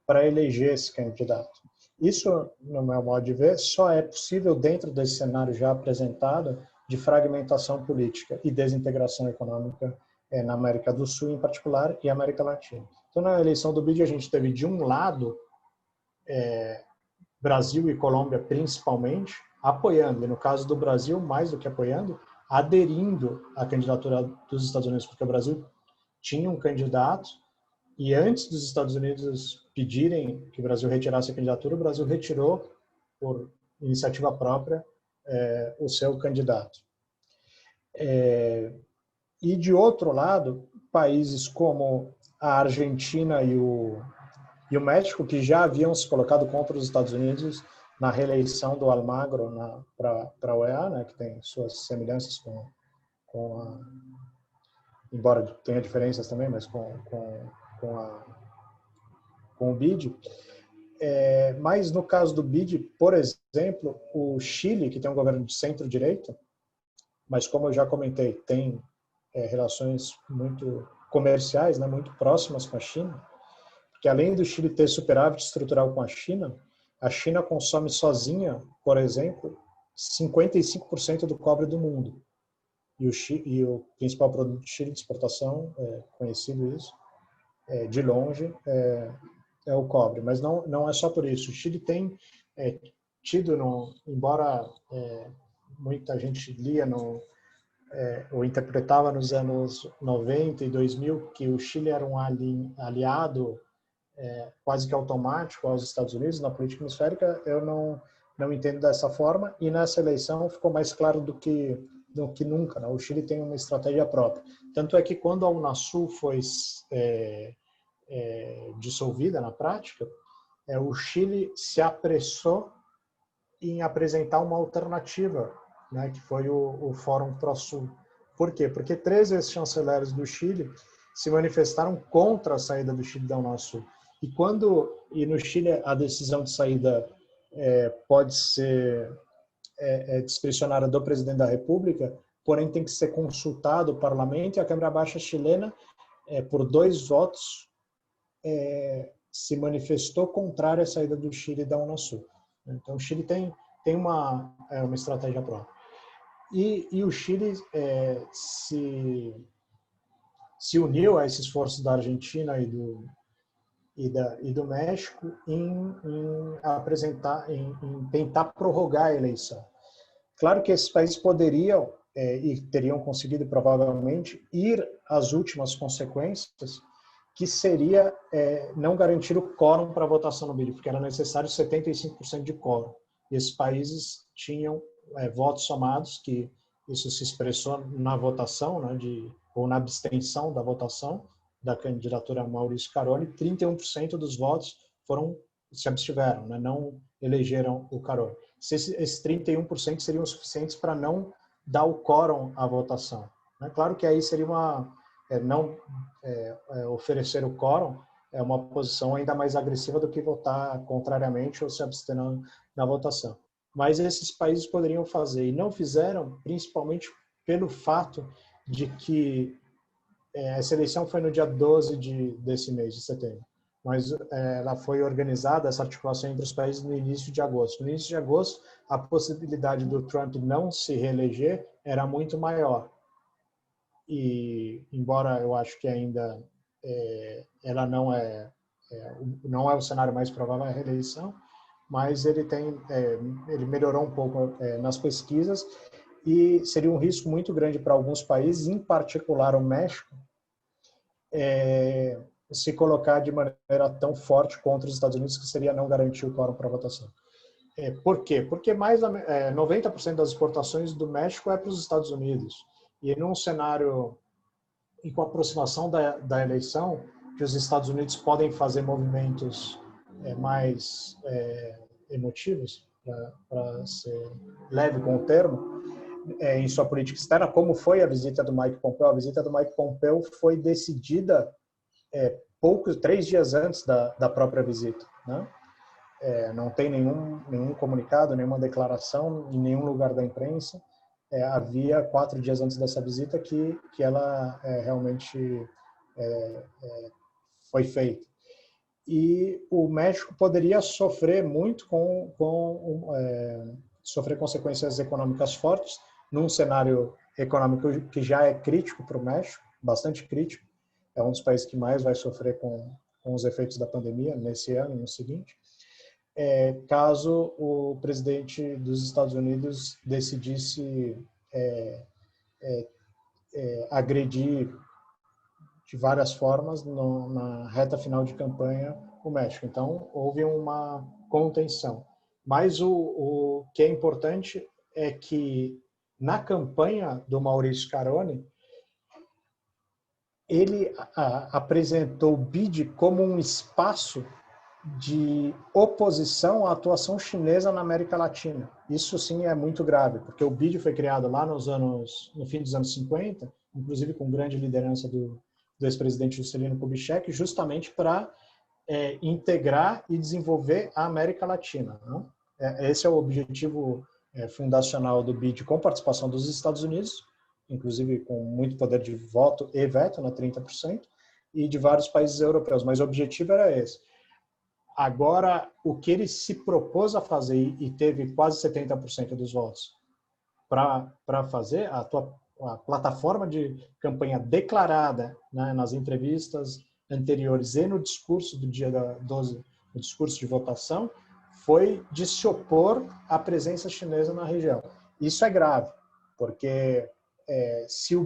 para eleger esse candidato. Isso, no meu modo de ver, só é possível dentro desse cenário já apresentado de fragmentação política e desintegração econômica na América do Sul, em particular, e América Latina. Então, na eleição do BID, a gente teve, de um lado, Brasil e Colômbia, principalmente, apoiando, e no caso do Brasil, mais do que apoiando, aderindo à candidatura dos Estados Unidos, porque o Brasil tinha um candidato E antes dos Estados Unidos pedirem que o Brasil retirasse a candidatura, o Brasil retirou, por iniciativa própria, o seu candidato. E, de outro lado, países como a Argentina e o México, que já haviam se colocado contra os Estados Unidos na reeleição do Almagro para a OEA, né, que tem suas semelhanças com embora tenha diferenças também, mas com o BID. Mas no caso do BID, por exemplo, o Chile, que tem um governo de centro-direita, mas como eu já comentei, tem relações muito comerciais, né, muito próximas com a China, porque além do Chile ter superávit estrutural com a China consome sozinha, por exemplo, 55% do cobre do mundo. E o principal produto do Chile de exportação, conhecido isso, de longe, é o cobre. Mas não é só por isso. O Chile tem tido, embora muita gente lia ou interpretava nos anos 90 e 2000 que o Chile era um aliado quase que automático aos Estados Unidos na política hemisférica, eu não entendo dessa forma, e nessa eleição ficou mais claro do que nunca, né? O Chile tem uma estratégia própria. Tanto é que quando a Unasul foi dissolvida na prática, o Chile se apressou em apresentar uma alternativa, né, que foi o Fórum Pro-Sul. Por quê? Porque 3 ex-chanceleres do Chile se manifestaram contra a saída do Chile da Unasul. E no Chile a decisão de saída pode ser discricionária do presidente da República, porém tem que ser consultado o parlamento, e a Câmara Baixa chilena, por 2 votos, se manifestou contrária à saída do Chile da Unasul. Então o Chile tem uma estratégia própria. E o Chile se uniu a esse esforço da Argentina e do México em tentar prorrogar a eleição. Claro que esses países poderiam e teriam conseguido provavelmente ir às últimas consequências, que seria não garantir o quórum para a votação no BID, porque era necessário 75% de quórum. E esses países tinham votos somados, que isso se expressou na votação, né, ou na abstenção da votação da candidatura Maurício Caroni. 31% dos votos se abstiveram, né, não elegeram o Caroni. Esses 31% seriam suficientes para não dar o quórum à votação, né? Claro que aí seria oferecer o quórum é uma posição ainda mais agressiva do que votar contrariamente ou se abster na votação. Mas esses países poderiam fazer e não fizeram, principalmente pelo fato de que essa eleição foi no dia 12 desse mês de setembro, mas ela foi organizada, essa articulação entre os países, no início de agosto. No início de agosto, a possibilidade do Trump não se reeleger era muito maior. E, embora eu acho que ainda ela não é o cenário mais provável a reeleição, mas ele melhorou um pouco nas pesquisas, e seria um risco muito grande para alguns países, em particular o México, se colocar de maneira tão forte contra os Estados Unidos, que seria não garantir o quórum para a votação. Por quê? Porque 90% das exportações do México é para os Estados Unidos. E num cenário, e com a aproximação da eleição, que os Estados Unidos podem fazer movimentos mais emotivos, para ser leve com o termo, em sua política externa, como foi a visita do Mike Pompeo. A visita do Mike Pompeo foi decidida 3 dias antes da própria visita, né? Não tem nenhum comunicado, nenhuma declaração em nenhum lugar da imprensa. Havia 4 dias antes dessa visita que ela realmente foi feita. E o México poderia sofrer muito sofrer consequências econômicas fortes num cenário econômico que já é crítico para o México, bastante crítico. É um dos países que mais vai sofrer com os efeitos da pandemia nesse ano e no seguinte, caso o presidente dos Estados Unidos decidisse agredir de várias formas na reta final de campanha o México. Então, houve uma contenção. Mas o que é importante é que na campanha do Maurício Caroni, ele apresentou o BID como um espaço de oposição à atuação chinesa na América Latina. Isso sim é muito grave, porque o BID foi criado lá no fim dos anos 50, inclusive com grande liderança do ex-presidente Juscelino Kubitschek, justamente para integrar e desenvolver a América Latina, né? Esse é o objetivo fundacional do BID, com participação dos Estados Unidos, inclusive com muito poder de voto e veto, 30%, e de vários países europeus, mas o objetivo era esse. Agora, o que ele se propôs a fazer, e teve quase 70% dos votos para fazer, a plataforma de campanha declarada, né, nas entrevistas anteriores e no discurso do dia 12, no discurso de votação, foi de se opor à presença chinesa na região. Isso é grave, porque se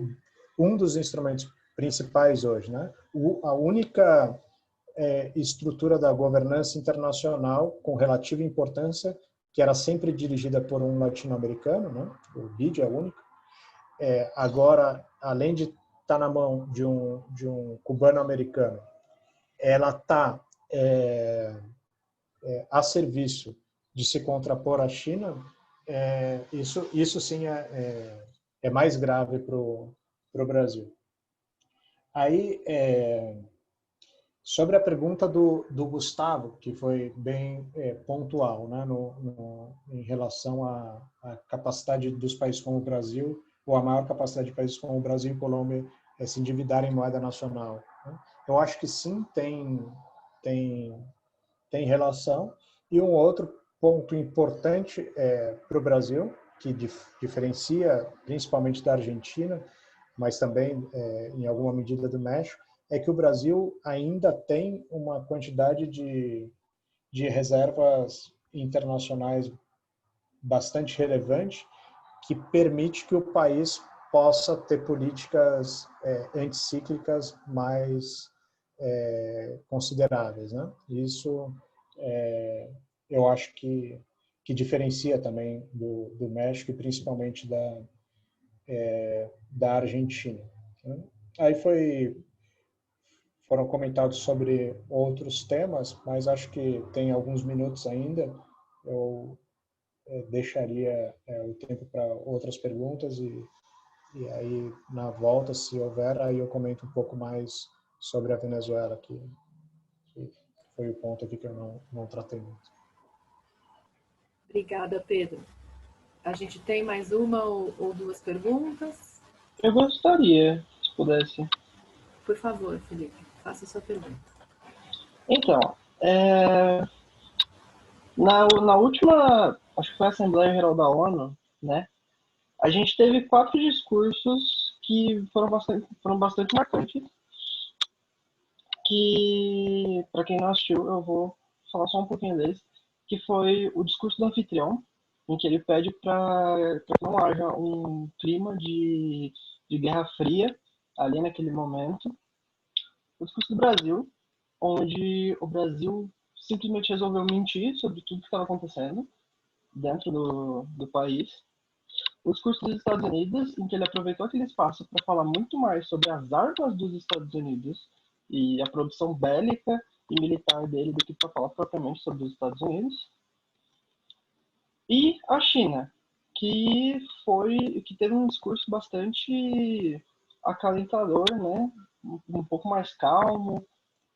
um dos instrumentos principais hoje, né, a única estrutura da governança internacional com relativa importância, que era sempre dirigida por um latino-americano, né, o BID é o único, agora, além de estar na mão de um cubano-americano, ela está a serviço de se contrapor à China, isso sim é mais grave para o Brasil. Aí, sobre a pergunta do Gustavo, que foi bem pontual, né, em relação à capacidade dos países como o Brasil, ou a maior capacidade de países como o Brasil e Colômbia se endividar em moeda nacional, né? Eu acho que sim, tem relação. E um outro ponto importante para o Brasil, que diferencia principalmente da Argentina, mas também em alguma medida do México, é que o Brasil ainda tem uma quantidade de reservas internacionais bastante relevante, que permite que o país possa ter políticas anticíclicas mais consideráveis, né? Isso eu acho que diferencia também do México e principalmente da Argentina, né? Aí foram comentados sobre outros temas, mas acho que tem alguns minutos ainda. Eu deixaria o tempo para outras perguntas e aí, na volta, se houver, aí eu comento um pouco mais sobre a Venezuela, que foi o ponto aqui que eu não tratei muito. Obrigada, Pedro. A gente tem mais uma ou duas perguntas? Eu gostaria, se pudesse. Por favor, Felipe, faça a sua pergunta. Então, na última, acho que foi a Assembleia Geral da ONU, né? A gente teve 4 discursos que foram bastante marcantes. Que, para quem não assistiu, eu vou falar só um pouquinho deles. Que foi o discurso do anfitrião, em que ele pede para que não haja um clima de Guerra Fria ali naquele momento. O discurso do Brasil, onde o Brasil simplesmente resolveu mentir sobre tudo que estava acontecendo dentro do país. O discurso dos Estados Unidos, em que ele aproveitou aquele espaço para falar muito mais sobre as armas dos Estados Unidos e a produção bélica e militar dele do que para falar propriamente sobre os Estados Unidos. E a China, que teve um discurso bastante acalentador, né? Um pouco mais calmo.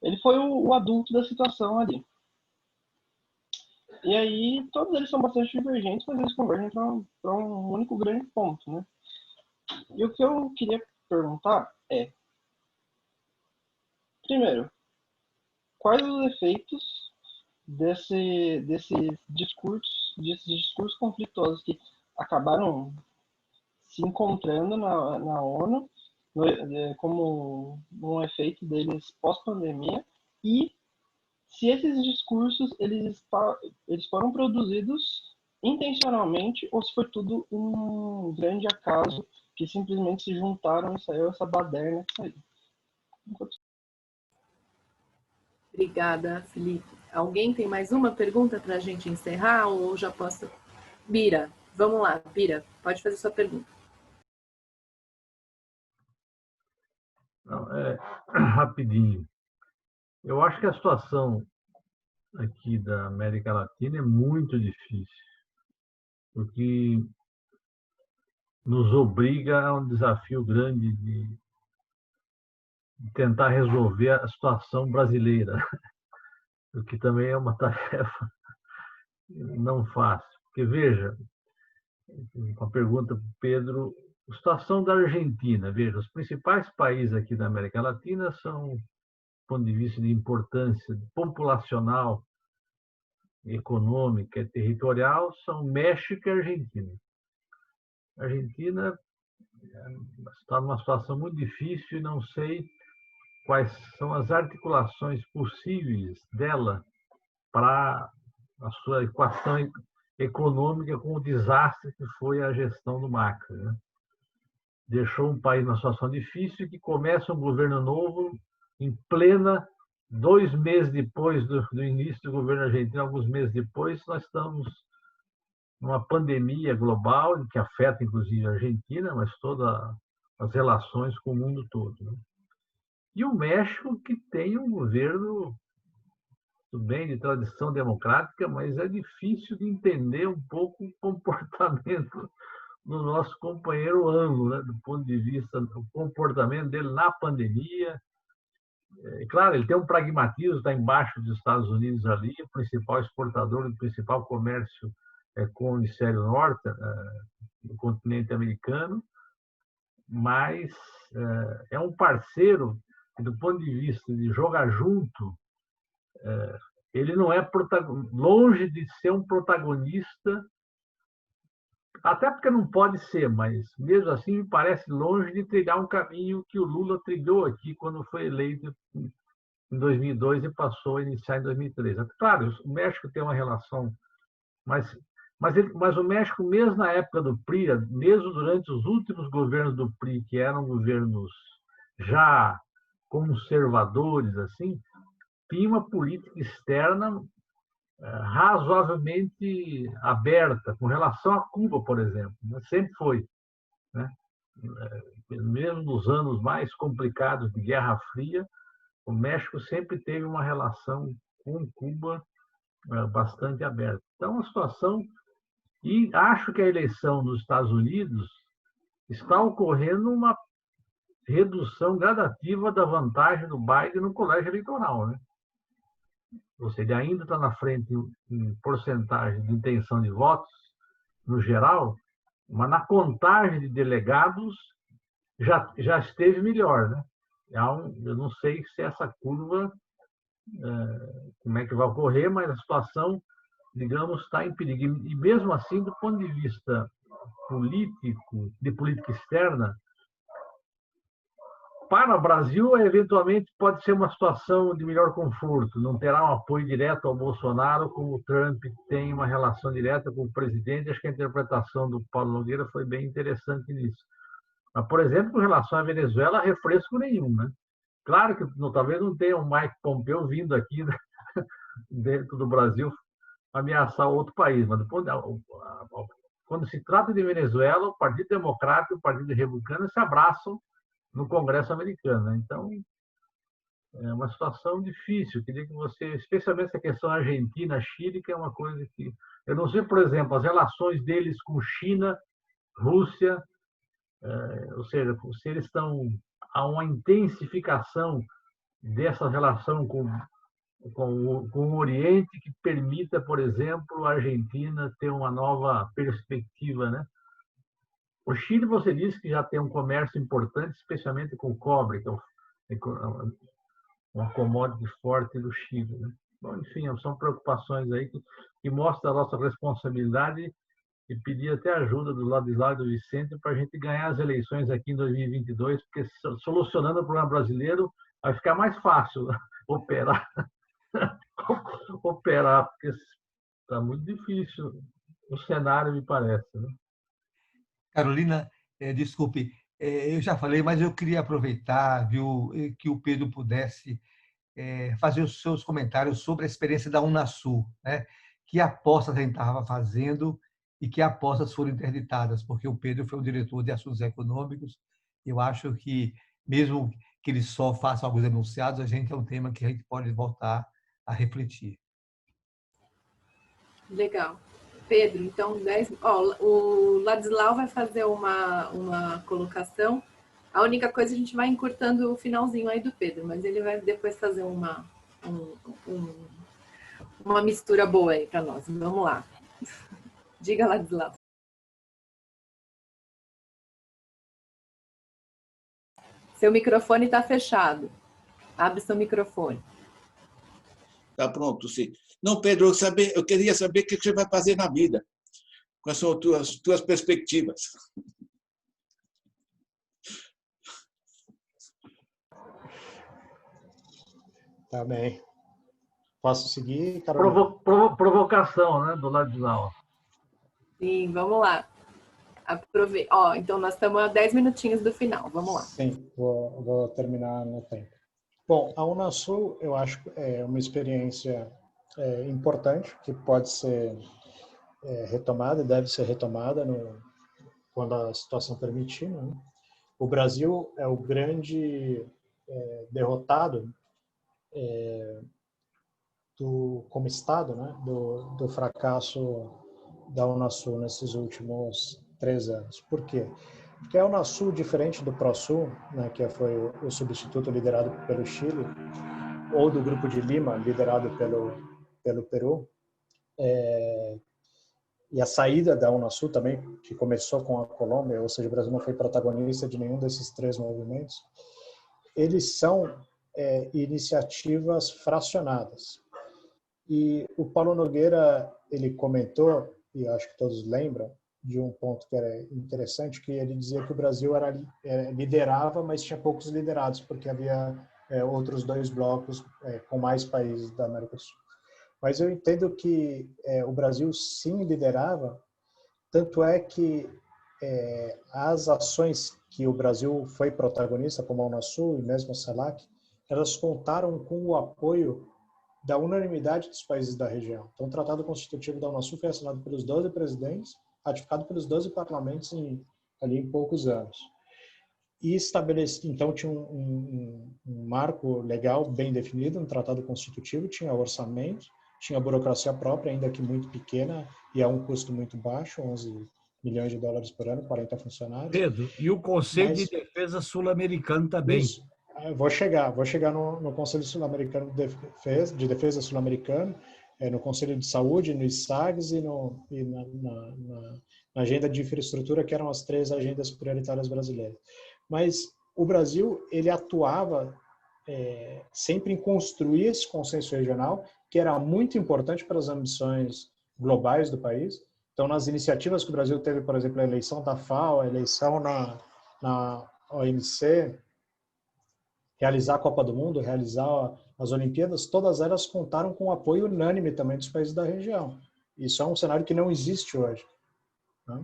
Ele foi o adulto da situação ali. E aí, todos eles são bastante divergentes, mas eles convergem para um único grande ponto, né? E o que eu queria perguntar é, primeiro, quais os efeitos desses discursos conflituosos que acabaram se encontrando na ONU como um efeito deles pós-pandemia, e se esses discursos eles foram produzidos intencionalmente ou se foi tudo um grande acaso que simplesmente se juntaram e saiu essa baderna que saiu. Obrigada, Felipe. Alguém tem mais uma pergunta para a gente encerrar ou já posso? Bira, vamos lá, Bira, pode fazer sua pergunta. Não, rapidinho. Eu acho que a situação aqui da América Latina é muito difícil, porque nos obriga a um desafio grande de tentar resolver a situação brasileira, o que também é uma tarefa não fácil. Porque, veja, uma pergunta para o Pedro, a situação da Argentina. Veja, os principais países aqui da América Latina são, do ponto de vista de importância populacional, econômica e territorial, são México e Argentina. A Argentina está numa situação muito difícil e não sei quais são as articulações possíveis dela para a sua equação econômica com o desastre que foi a gestão do Macri, né? Deixou um país numa situação difícil que começa um governo novo em plena 2 meses depois do início do governo argentino, alguns meses depois, nós estamos numa pandemia global que afeta inclusive a Argentina, mas todas as relações com o mundo todo, né? E o México, que tem um governo, tudo bem, de tradição democrática, mas é difícil de entender um pouco o comportamento do nosso companheiro AMLO, né? Do ponto de vista do comportamento dele na pandemia. Claro, ele tem um pragmatismo, está embaixo dos Estados Unidos ali, o principal exportador do principal comércio com o hemisfério norte, do continente americano, mas é um parceiro que, do ponto de vista de jogar junto, ele não é longe de ser um protagonista, até porque não pode ser, mas mesmo assim me parece longe de trilhar um caminho que o Lula trilhou aqui quando foi eleito em 2002 e passou a iniciar em 2003. Claro, o México tem uma relação, mas o México, mesmo na época do PRI, mesmo durante os últimos governos do PRI, que eram governos já conservadores, assim, tinha uma política externa razoavelmente aberta com relação a Cuba, por exemplo, né? Sempre foi, né? Mesmo nos anos mais complicados de Guerra Fria, o México sempre teve uma relação com Cuba bastante aberta. Então, a situação... E acho que a eleição nos Estados Unidos está ocorrendo uma redução gradativa da vantagem do Biden no colégio eleitoral, né? Ou seja, ele ainda está na frente em porcentagem de intenção de votos, no geral, mas na contagem de delegados já esteve melhor, né? Eu não sei se essa curva, como é que vai ocorrer, mas a situação, digamos, está em perigo. E mesmo assim, do ponto de vista político, de política externa, para o Brasil, eventualmente, pode ser uma situação de melhor conforto. Não terá um apoio direto ao Bolsonaro, como o Trump tem uma relação direta com o presidente. Acho que a interpretação do Paulo Nogueira foi bem interessante nisso. Mas, por exemplo, com relação à Venezuela, refresco nenhum, né? Claro que talvez não tenha um Mike Pompeo vindo aqui, né, dentro do Brasil, ameaçar outro país. Mas quando se trata de Venezuela, o Partido Democrata e o Partido Republicano se abraçam no Congresso americano, né? Então, é uma situação difícil. Eu queria que você, especialmente essa questão Argentina-Chile, que é uma coisa que... Eu não sei, por exemplo, as relações deles com China, Rússia, ou seja, se eles estão a uma intensificação dessa relação com o Oriente que permita, por exemplo, a Argentina ter uma nova perspectiva, né? O Chile, você disse que já tem um comércio importante, especialmente com cobre, que é uma commodity forte do Chile, né? Bom, enfim, são preocupações aí que mostram a nossa responsabilidade e pedir até ajuda do Ladislau e do Vicente para a gente ganhar as eleições aqui em 2022, porque solucionando o problema brasileiro vai ficar mais fácil operar, porque está muito difícil o cenário, me parece, né? Carolina, desculpe, Eu já falei, mas eu queria aproveitar, viu, que o Pedro pudesse fazer os seus comentários sobre a experiência da Unasul, né? Que apostas a gente estava fazendo e que apostas foram interditadas, porque o Pedro foi o diretor de assuntos econômicos. Eu acho que, mesmo que ele só faça alguns enunciados, a gente é um tema que a gente pode voltar a refletir. Legal. Pedro, então, o Ladislau vai fazer uma colocação. A única coisa, a gente vai encurtando o finalzinho aí do Pedro, mas ele vai depois fazer uma mistura boa aí para nós. Vamos lá. Diga, Ladislau. Seu microfone está fechado. Abre seu microfone. Tá pronto, sim. Não, Pedro, eu queria saber o que você vai fazer na vida. Quais são as tuas perspectivas? Tá bem. Posso seguir, Carolina? Provocação, né, do Ladislau. Sim, vamos lá. Aproveita. Então nós estamos a 10 minutinhos do final. Vamos lá. Sim, vou terminar no tempo. Bom, a Unasul, eu acho que é uma experiência importante, que pode ser retomada, deve ser retomada quando a situação permitir, né? O Brasil é o grande derrotado como Estado, né, do fracasso da Unasul nesses últimos 3 anos. Por quê? Porque a Unasul, diferente do ProSul, né, que foi o substituto liderado pelo Chile, ou do Grupo de Lima, liderado pelo Peru, e a saída da Unasul também, que começou com a Colômbia, ou seja, o Brasil não foi protagonista de nenhum desses 3 movimentos, eles são iniciativas fracionadas. E o Paulo Nogueira, ele comentou, e acho que todos lembram, de um ponto que era interessante, que ele dizia que o Brasil liderava, mas tinha poucos liderados, porque havia outros 2 blocos com mais países da América do Sul. Mas eu entendo que o Brasil sim liderava, tanto é que as ações que o Brasil foi protagonista, como a Unasul e mesmo a CELAC, elas contaram com o apoio da unanimidade dos países da região. Então, o Tratado Constitutivo da Unasul foi assinado pelos 12 presidentes, ratificado pelos 12 parlamentos ali em poucos anos. E então tinha um marco legal bem definido, um tratado constitutivo, tinha orçamento, tinha burocracia própria, ainda que muito pequena, e a um custo muito baixo, 11 milhões de dólares por ano, 40 funcionários. Pedro, e o Conselho de Defesa Sul-Americano também. Isso. Vou chegar no Conselho Sul-Americano de Defesa Sul-Americano, no Conselho de Saúde, no ISAGS e na Agenda de Infraestrutura, que eram as 3 agendas prioritárias brasileiras. Mas o Brasil, ele atuava sempre em construir esse consenso regional, que era muito importante para as ambições globais do país. Então, nas iniciativas que o Brasil teve, por exemplo, a eleição da FAO, a eleição na OMC, realizar a Copa do Mundo, realizar as Olimpíadas, todas elas contaram com o apoio unânime também dos países da região. Isso é um cenário que não existe hoje, né?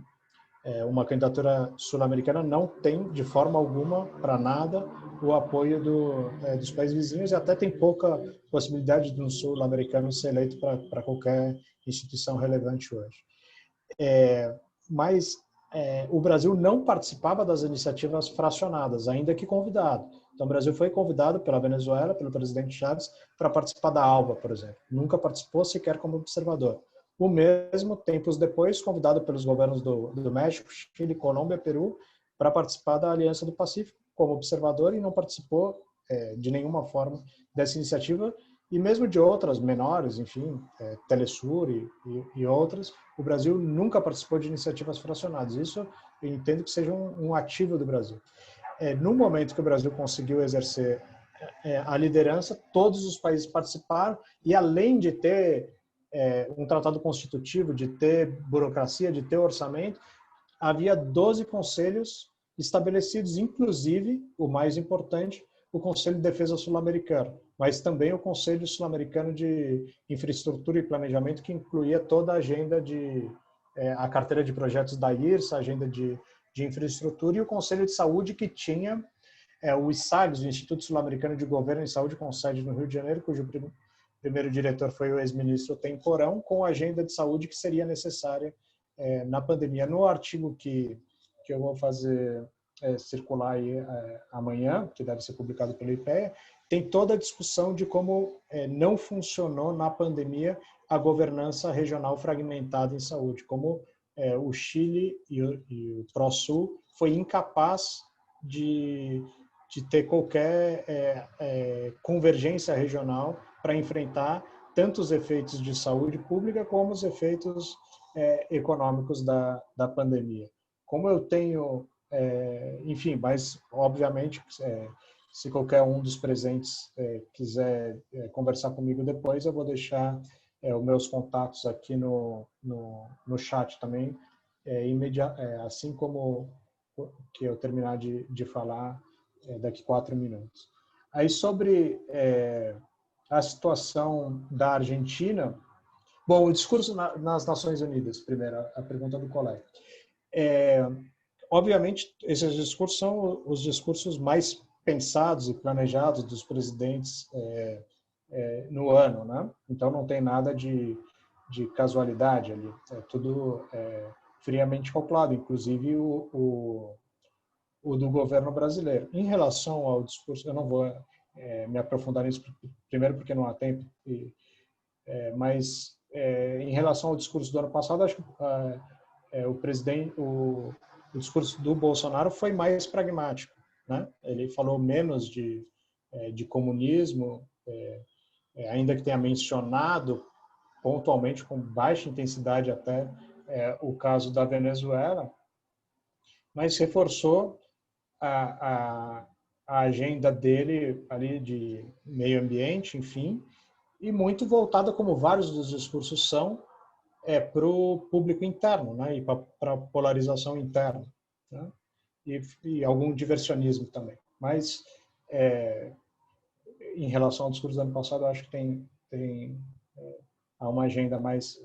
Uma candidatura sul-americana não tem, de forma alguma, para nada, o apoio dos países vizinhos, e até tem pouca possibilidade de um sul-americano ser eleito para qualquer instituição relevante hoje. Mas o Brasil não participava das iniciativas fracionadas, ainda que convidado. Então, o Brasil foi convidado pela Venezuela, pelo presidente Chávez, para participar da ALBA, por exemplo. Nunca participou sequer como observador. O mesmo, tempos depois, convidado pelos governos do México, Chile, Colômbia, Peru, para participar da Aliança do Pacífico como observador, e não participou de nenhuma forma dessa iniciativa, e mesmo de outras menores, enfim, Telesur e outras, o Brasil nunca participou de iniciativas fracionadas. Isso eu entendo que seja um ativo do Brasil. No momento que o Brasil conseguiu exercer a liderança, todos os países participaram, e além de ter um tratado constitutivo, de ter burocracia, de ter orçamento, havia 12 conselhos estabelecidos, inclusive, o mais importante, o Conselho de Defesa Sul-Americano, mas também o Conselho Sul-Americano de Infraestrutura e Planejamento, que incluía toda a agenda a carteira de projetos da IRSA, a agenda de de Infraestrutura, e o Conselho de Saúde, que tinha o ISAGS, o Instituto Sul-Americano de Governo em Saúde, com sede no Rio de Janeiro, cujo primeiro diretor foi o ex-ministro Temporão, com a agenda de saúde que seria necessária na pandemia. No artigo que eu vou fazer circular aí amanhã, que deve ser publicado pelo IPEA, tem toda a discussão de como não funcionou na pandemia a governança regional fragmentada em saúde, como o Chile e o ProSul foi incapaz de ter qualquer convergência regional para enfrentar tanto os efeitos de saúde pública como os efeitos econômicos da pandemia. Como eu tenho, enfim, mas obviamente, se qualquer um dos presentes quiser conversar comigo depois, eu vou deixar os meus contatos aqui no chat também, assim como que eu terminar de falar daqui 4 minutos. Aí sobre a situação da Argentina, bom, o discurso nas Nações Unidas, primeiro, a pergunta do colega. Obviamente, esses discursos são os discursos mais pensados e planejados dos presidentes no ano, né? Então não tem nada de casualidade ali, é tudo friamente calculado, inclusive o do governo brasileiro. Em relação ao discurso, eu não vou me aprofundar nisso, primeiro porque não há tempo, mas em relação ao discurso do ano passado, acho que o discurso do Bolsonaro foi mais pragmático, né? Ele falou menos de comunismo, ainda que tenha mencionado pontualmente, com baixa intensidade até, o caso da Venezuela, mas reforçou a agenda dele ali de meio ambiente, enfim, e muito voltada, como vários dos discursos são, para o público interno, né, e para a polarização interna, né, e algum diversionismo também. Mas, em relação ao discurso do ano passado, eu acho que há uma agenda mais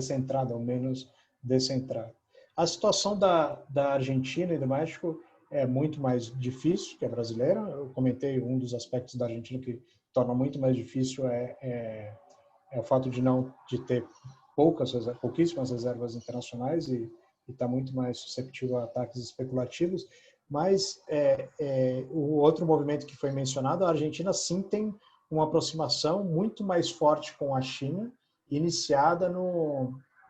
centrada ou menos descentrada. A situação da Argentina e do México é muito mais difícil que a brasileira. Eu comentei um dos aspectos da Argentina que torna muito mais difícil o fato de ter pouquíssimas reservas internacionais e está muito mais susceptível a ataques especulativos. Mas o outro movimento que foi mencionado, a Argentina sim tem uma aproximação muito mais forte com a China, iniciada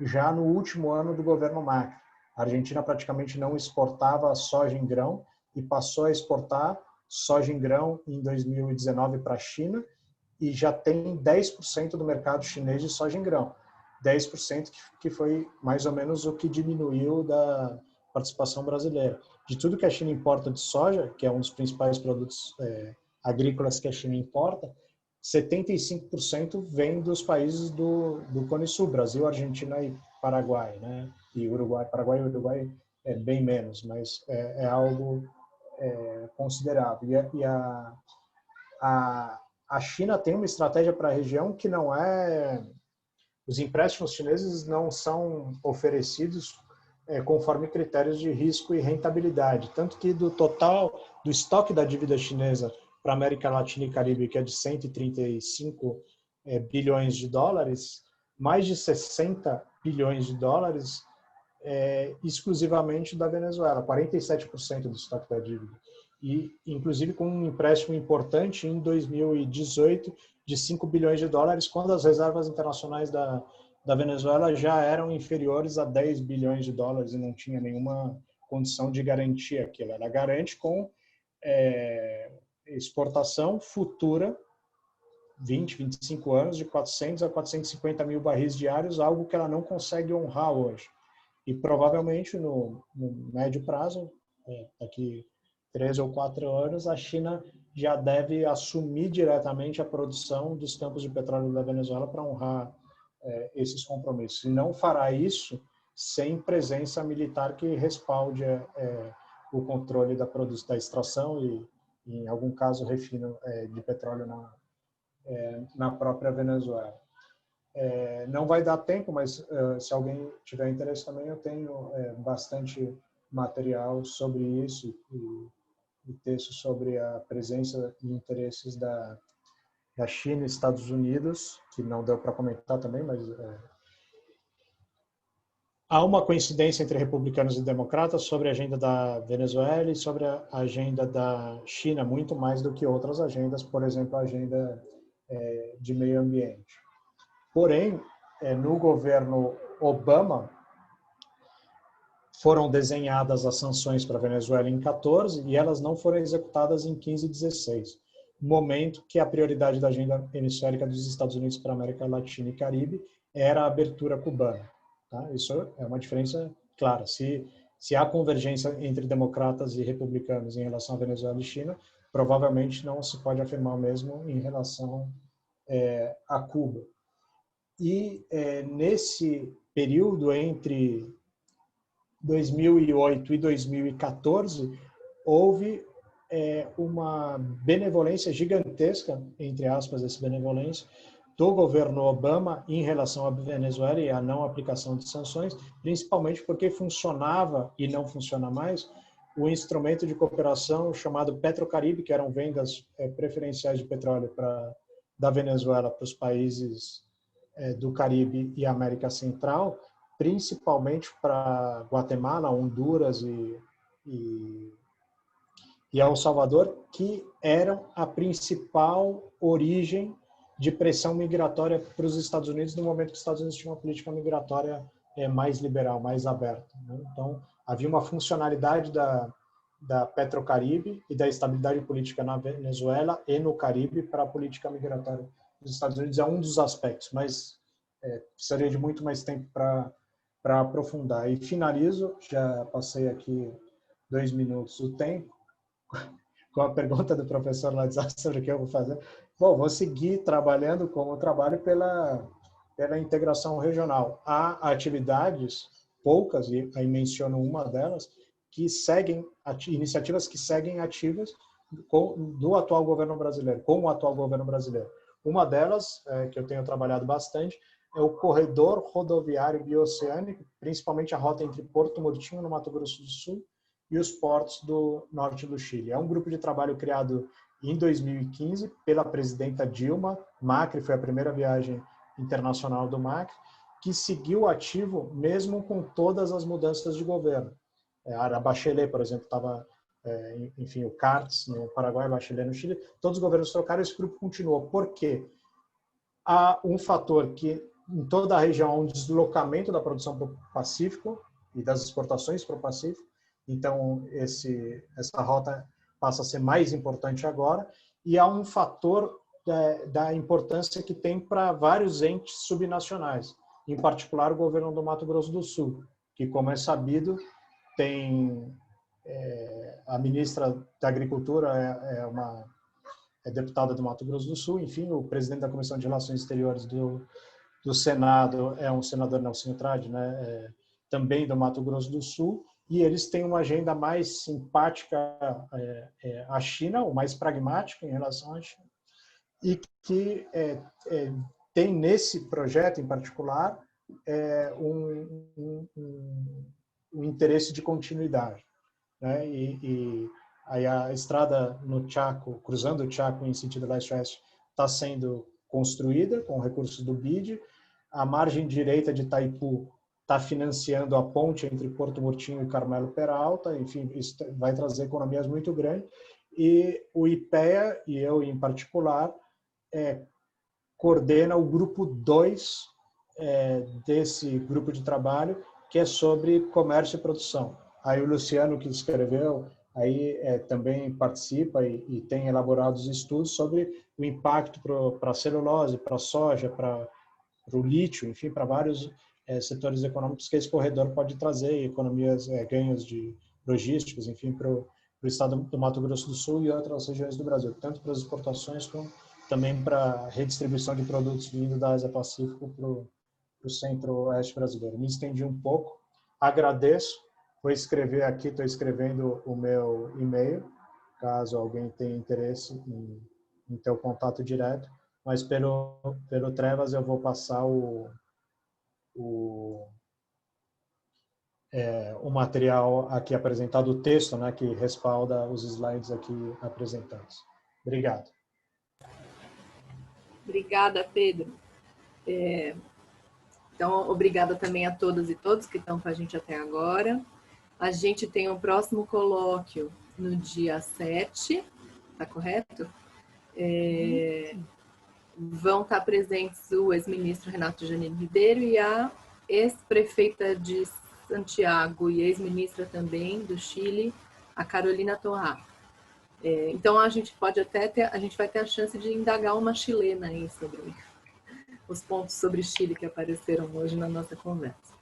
já no último ano do governo Macri. A Argentina praticamente não exportava soja em grão e passou a exportar soja em grão em 2019 para a China e já tem 10% do mercado chinês de soja em grão. 10% que foi mais ou menos o que diminuiu da participação brasileira. De tudo que a China importa de soja, que é um dos principais produtos agrícolas que a China importa, 75% vem dos países do Cone Sul, Brasil, Argentina e Paraguai, né? E Uruguai. Paraguai e Uruguai é bem menos, mas é algo considerável. E a China tem uma estratégia para a região que não é... Os empréstimos chineses não são oferecidos conforme critérios de risco e rentabilidade. Tanto que do total do estoque da dívida chinesa para a América Latina e Caribe, que é de 135 bilhões de dólares, mais de 60 bilhões de dólares exclusivamente da Venezuela, 47% do estoque da dívida. E, inclusive, com um empréstimo importante em 2018 de 5 bilhões de dólares, quando as reservas internacionais da Venezuela já eram inferiores a 10 bilhões de dólares e não tinha nenhuma condição de garantir aquilo. Ela garante com exportação futura, 20, 25 anos, de 400 a 450 mil barris diários, algo que ela não consegue honrar hoje. E provavelmente no médio prazo, daqui 3 ou 4 anos, a China já deve assumir diretamente a produção dos campos de petróleo da Venezuela para honrar esses compromissos. E não fará isso sem presença militar que respalde o controle da extração e, em algum caso, refino de petróleo na própria Venezuela. Não vai dar tempo, mas se alguém tiver interesse também, eu tenho bastante material sobre isso e texto sobre a presença e interesses da China e Estados Unidos, que não deu para comentar também, mas há uma coincidência entre republicanos e democratas sobre a agenda da Venezuela e sobre a agenda da China, muito mais do que outras agendas, por exemplo, a agenda de meio ambiente. Porém, no governo Obama, foram desenhadas as sanções para a Venezuela em 14 e elas não foram executadas em 15 e 16, momento que a prioridade da agenda hemisférica dos Estados Unidos para a América Latina e Caribe era a abertura cubana. Tá? Isso é uma diferença clara. Se há convergência entre democratas e republicanos em relação à Venezuela e China, provavelmente não se pode afirmar o mesmo em relação a Cuba. E nesse período entre 2008 e 2014, houve uma benevolência gigantesca, entre aspas, essa benevolência, do governo Obama em relação à Venezuela e à não aplicação de sanções, principalmente porque funcionava, e não funciona mais, o instrumento de cooperação chamado Petrocaribe, que eram vendas preferenciais de petróleo da Venezuela para os países do Caribe e América Central, principalmente para Guatemala, Honduras e El Salvador, que eram a principal origem de pressão migratória para os Estados Unidos no momento que os Estados Unidos tinham uma política migratória mais liberal, mais aberta. Né? Então, havia uma funcionalidade da Petrocaribe e da estabilidade política na Venezuela e no Caribe para a política migratória dos Estados Unidos. É um dos aspectos, mas precisaria de muito mais tempo para aprofundar. E finalizo, já passei aqui 2 minutos do tempo, com a pergunta do professor Ladzar sobre o que eu vou fazer. Bom, vou seguir trabalhando como trabalho pela integração regional. Há atividades, poucas, e aí menciono uma delas, que seguem, iniciativas que seguem ativas do atual governo brasileiro, com o atual governo brasileiro. Uma delas, que eu tenho trabalhado bastante, é o corredor rodoviário bioceânico, principalmente a rota entre Porto Murtinho, no Mato Grosso do Sul, e os portos do norte do Chile. É um grupo de trabalho criado em 2015 pela presidenta Dilma. Macri foi a primeira viagem internacional do Macri, que seguiu ativo mesmo com todas as mudanças de governo. A Bachelet, por exemplo, estava, enfim, o Cartes no Paraguai, Bachelet no Chile, todos os governos trocaram, esse grupo continuou. Por quê? Há um fator que em toda a região há um deslocamento da produção para o Pacífico e das exportações para o Pacífico, então essa rota passa a ser mais importante agora, e há um fator da importância que tem para vários entes subnacionais, em particular o governo do Mato Grosso do Sul, que, como é sabido, tem a ministra da Agricultura é deputada do Mato Grosso do Sul, enfim, o presidente da Comissão de Relações Exteriores do Senado é um senador Nelson Trade, né, também do Mato Grosso do Sul, e eles têm uma agenda mais simpática à China, ou mais pragmática em relação à China, e que tem nesse projeto em particular um interesse de continuidade. Né? E aí a estrada no Chaco, cruzando o Chaco em sentido leste-oeste, está sendo construída com recursos do BID. A margem direita de Itaipu está financiando a ponte entre Porto Murtinho e Carmelo Peralta. Enfim, isso vai trazer economias muito grandes. E o IPEA, e eu em particular, coordena o grupo 2 desse grupo de trabalho, que é sobre comércio e produção. Aí o Luciano, que escreveu, aí também participa e tem elaborado os estudos sobre o impacto para a celulose, para a soja, para o lítio, enfim, para vários setores econômicos que esse corredor pode trazer, economias, ganhos de logísticos, enfim, para o estado do Mato Grosso do Sul e outras regiões do Brasil, tanto para as exportações como também para a redistribuição de produtos vindo da Ásia Pacífico para o centro-oeste brasileiro. Me estendi um pouco, agradeço, vou escrever aqui, estou escrevendo o meu e-mail, caso alguém tenha interesse em ter o contato direto, mas pelo Trevas eu vou passar o material aqui apresentado, o texto, né, que respalda os slides aqui apresentados. Obrigado. Obrigada, Pedro. Então, obrigada também a todas e todos que estão com a gente até agora. A gente tem um próximo colóquio no dia 7, tá correto? Vão estar presentes o ex-ministro Renato Janine Ribeiro e a ex-prefeita de Santiago e ex-ministra também do Chile, a Carolina Torra. Então, a gente vai ter a chance de indagar uma chilena aí sobre os pontos sobre Chile que apareceram hoje na nossa conversa.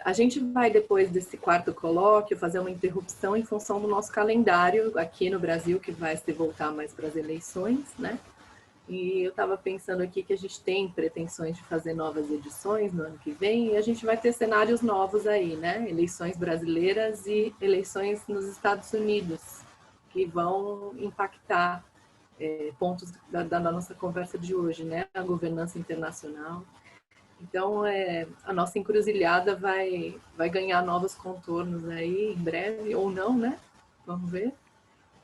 A gente vai, depois desse quarto colóquio, fazer uma interrupção em função do nosso calendário aqui no Brasil, que vai se voltar mais para as eleições, né? E eu estava pensando aqui que a gente tem pretensões de fazer novas edições no ano que vem, e a gente vai ter cenários novos aí, né? Eleições brasileiras e eleições nos Estados Unidos, que vão impactar pontos da nossa conversa de hoje, né? A governança internacional. Então, a nossa encruzilhada vai ganhar novos contornos aí em breve, ou não, né? Vamos ver.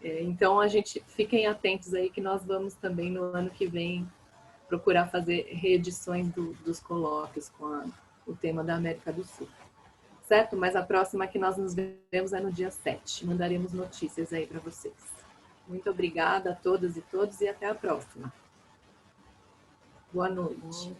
Então, fiquem atentos aí que nós vamos também no ano que vem procurar fazer reedições dos colóquios com o tema da América do Sul. Certo? Mas a próxima que nós nos vemos é no dia 7. Mandaremos notícias aí para vocês. Muito obrigada a todas e todos e até a próxima. Boa noite.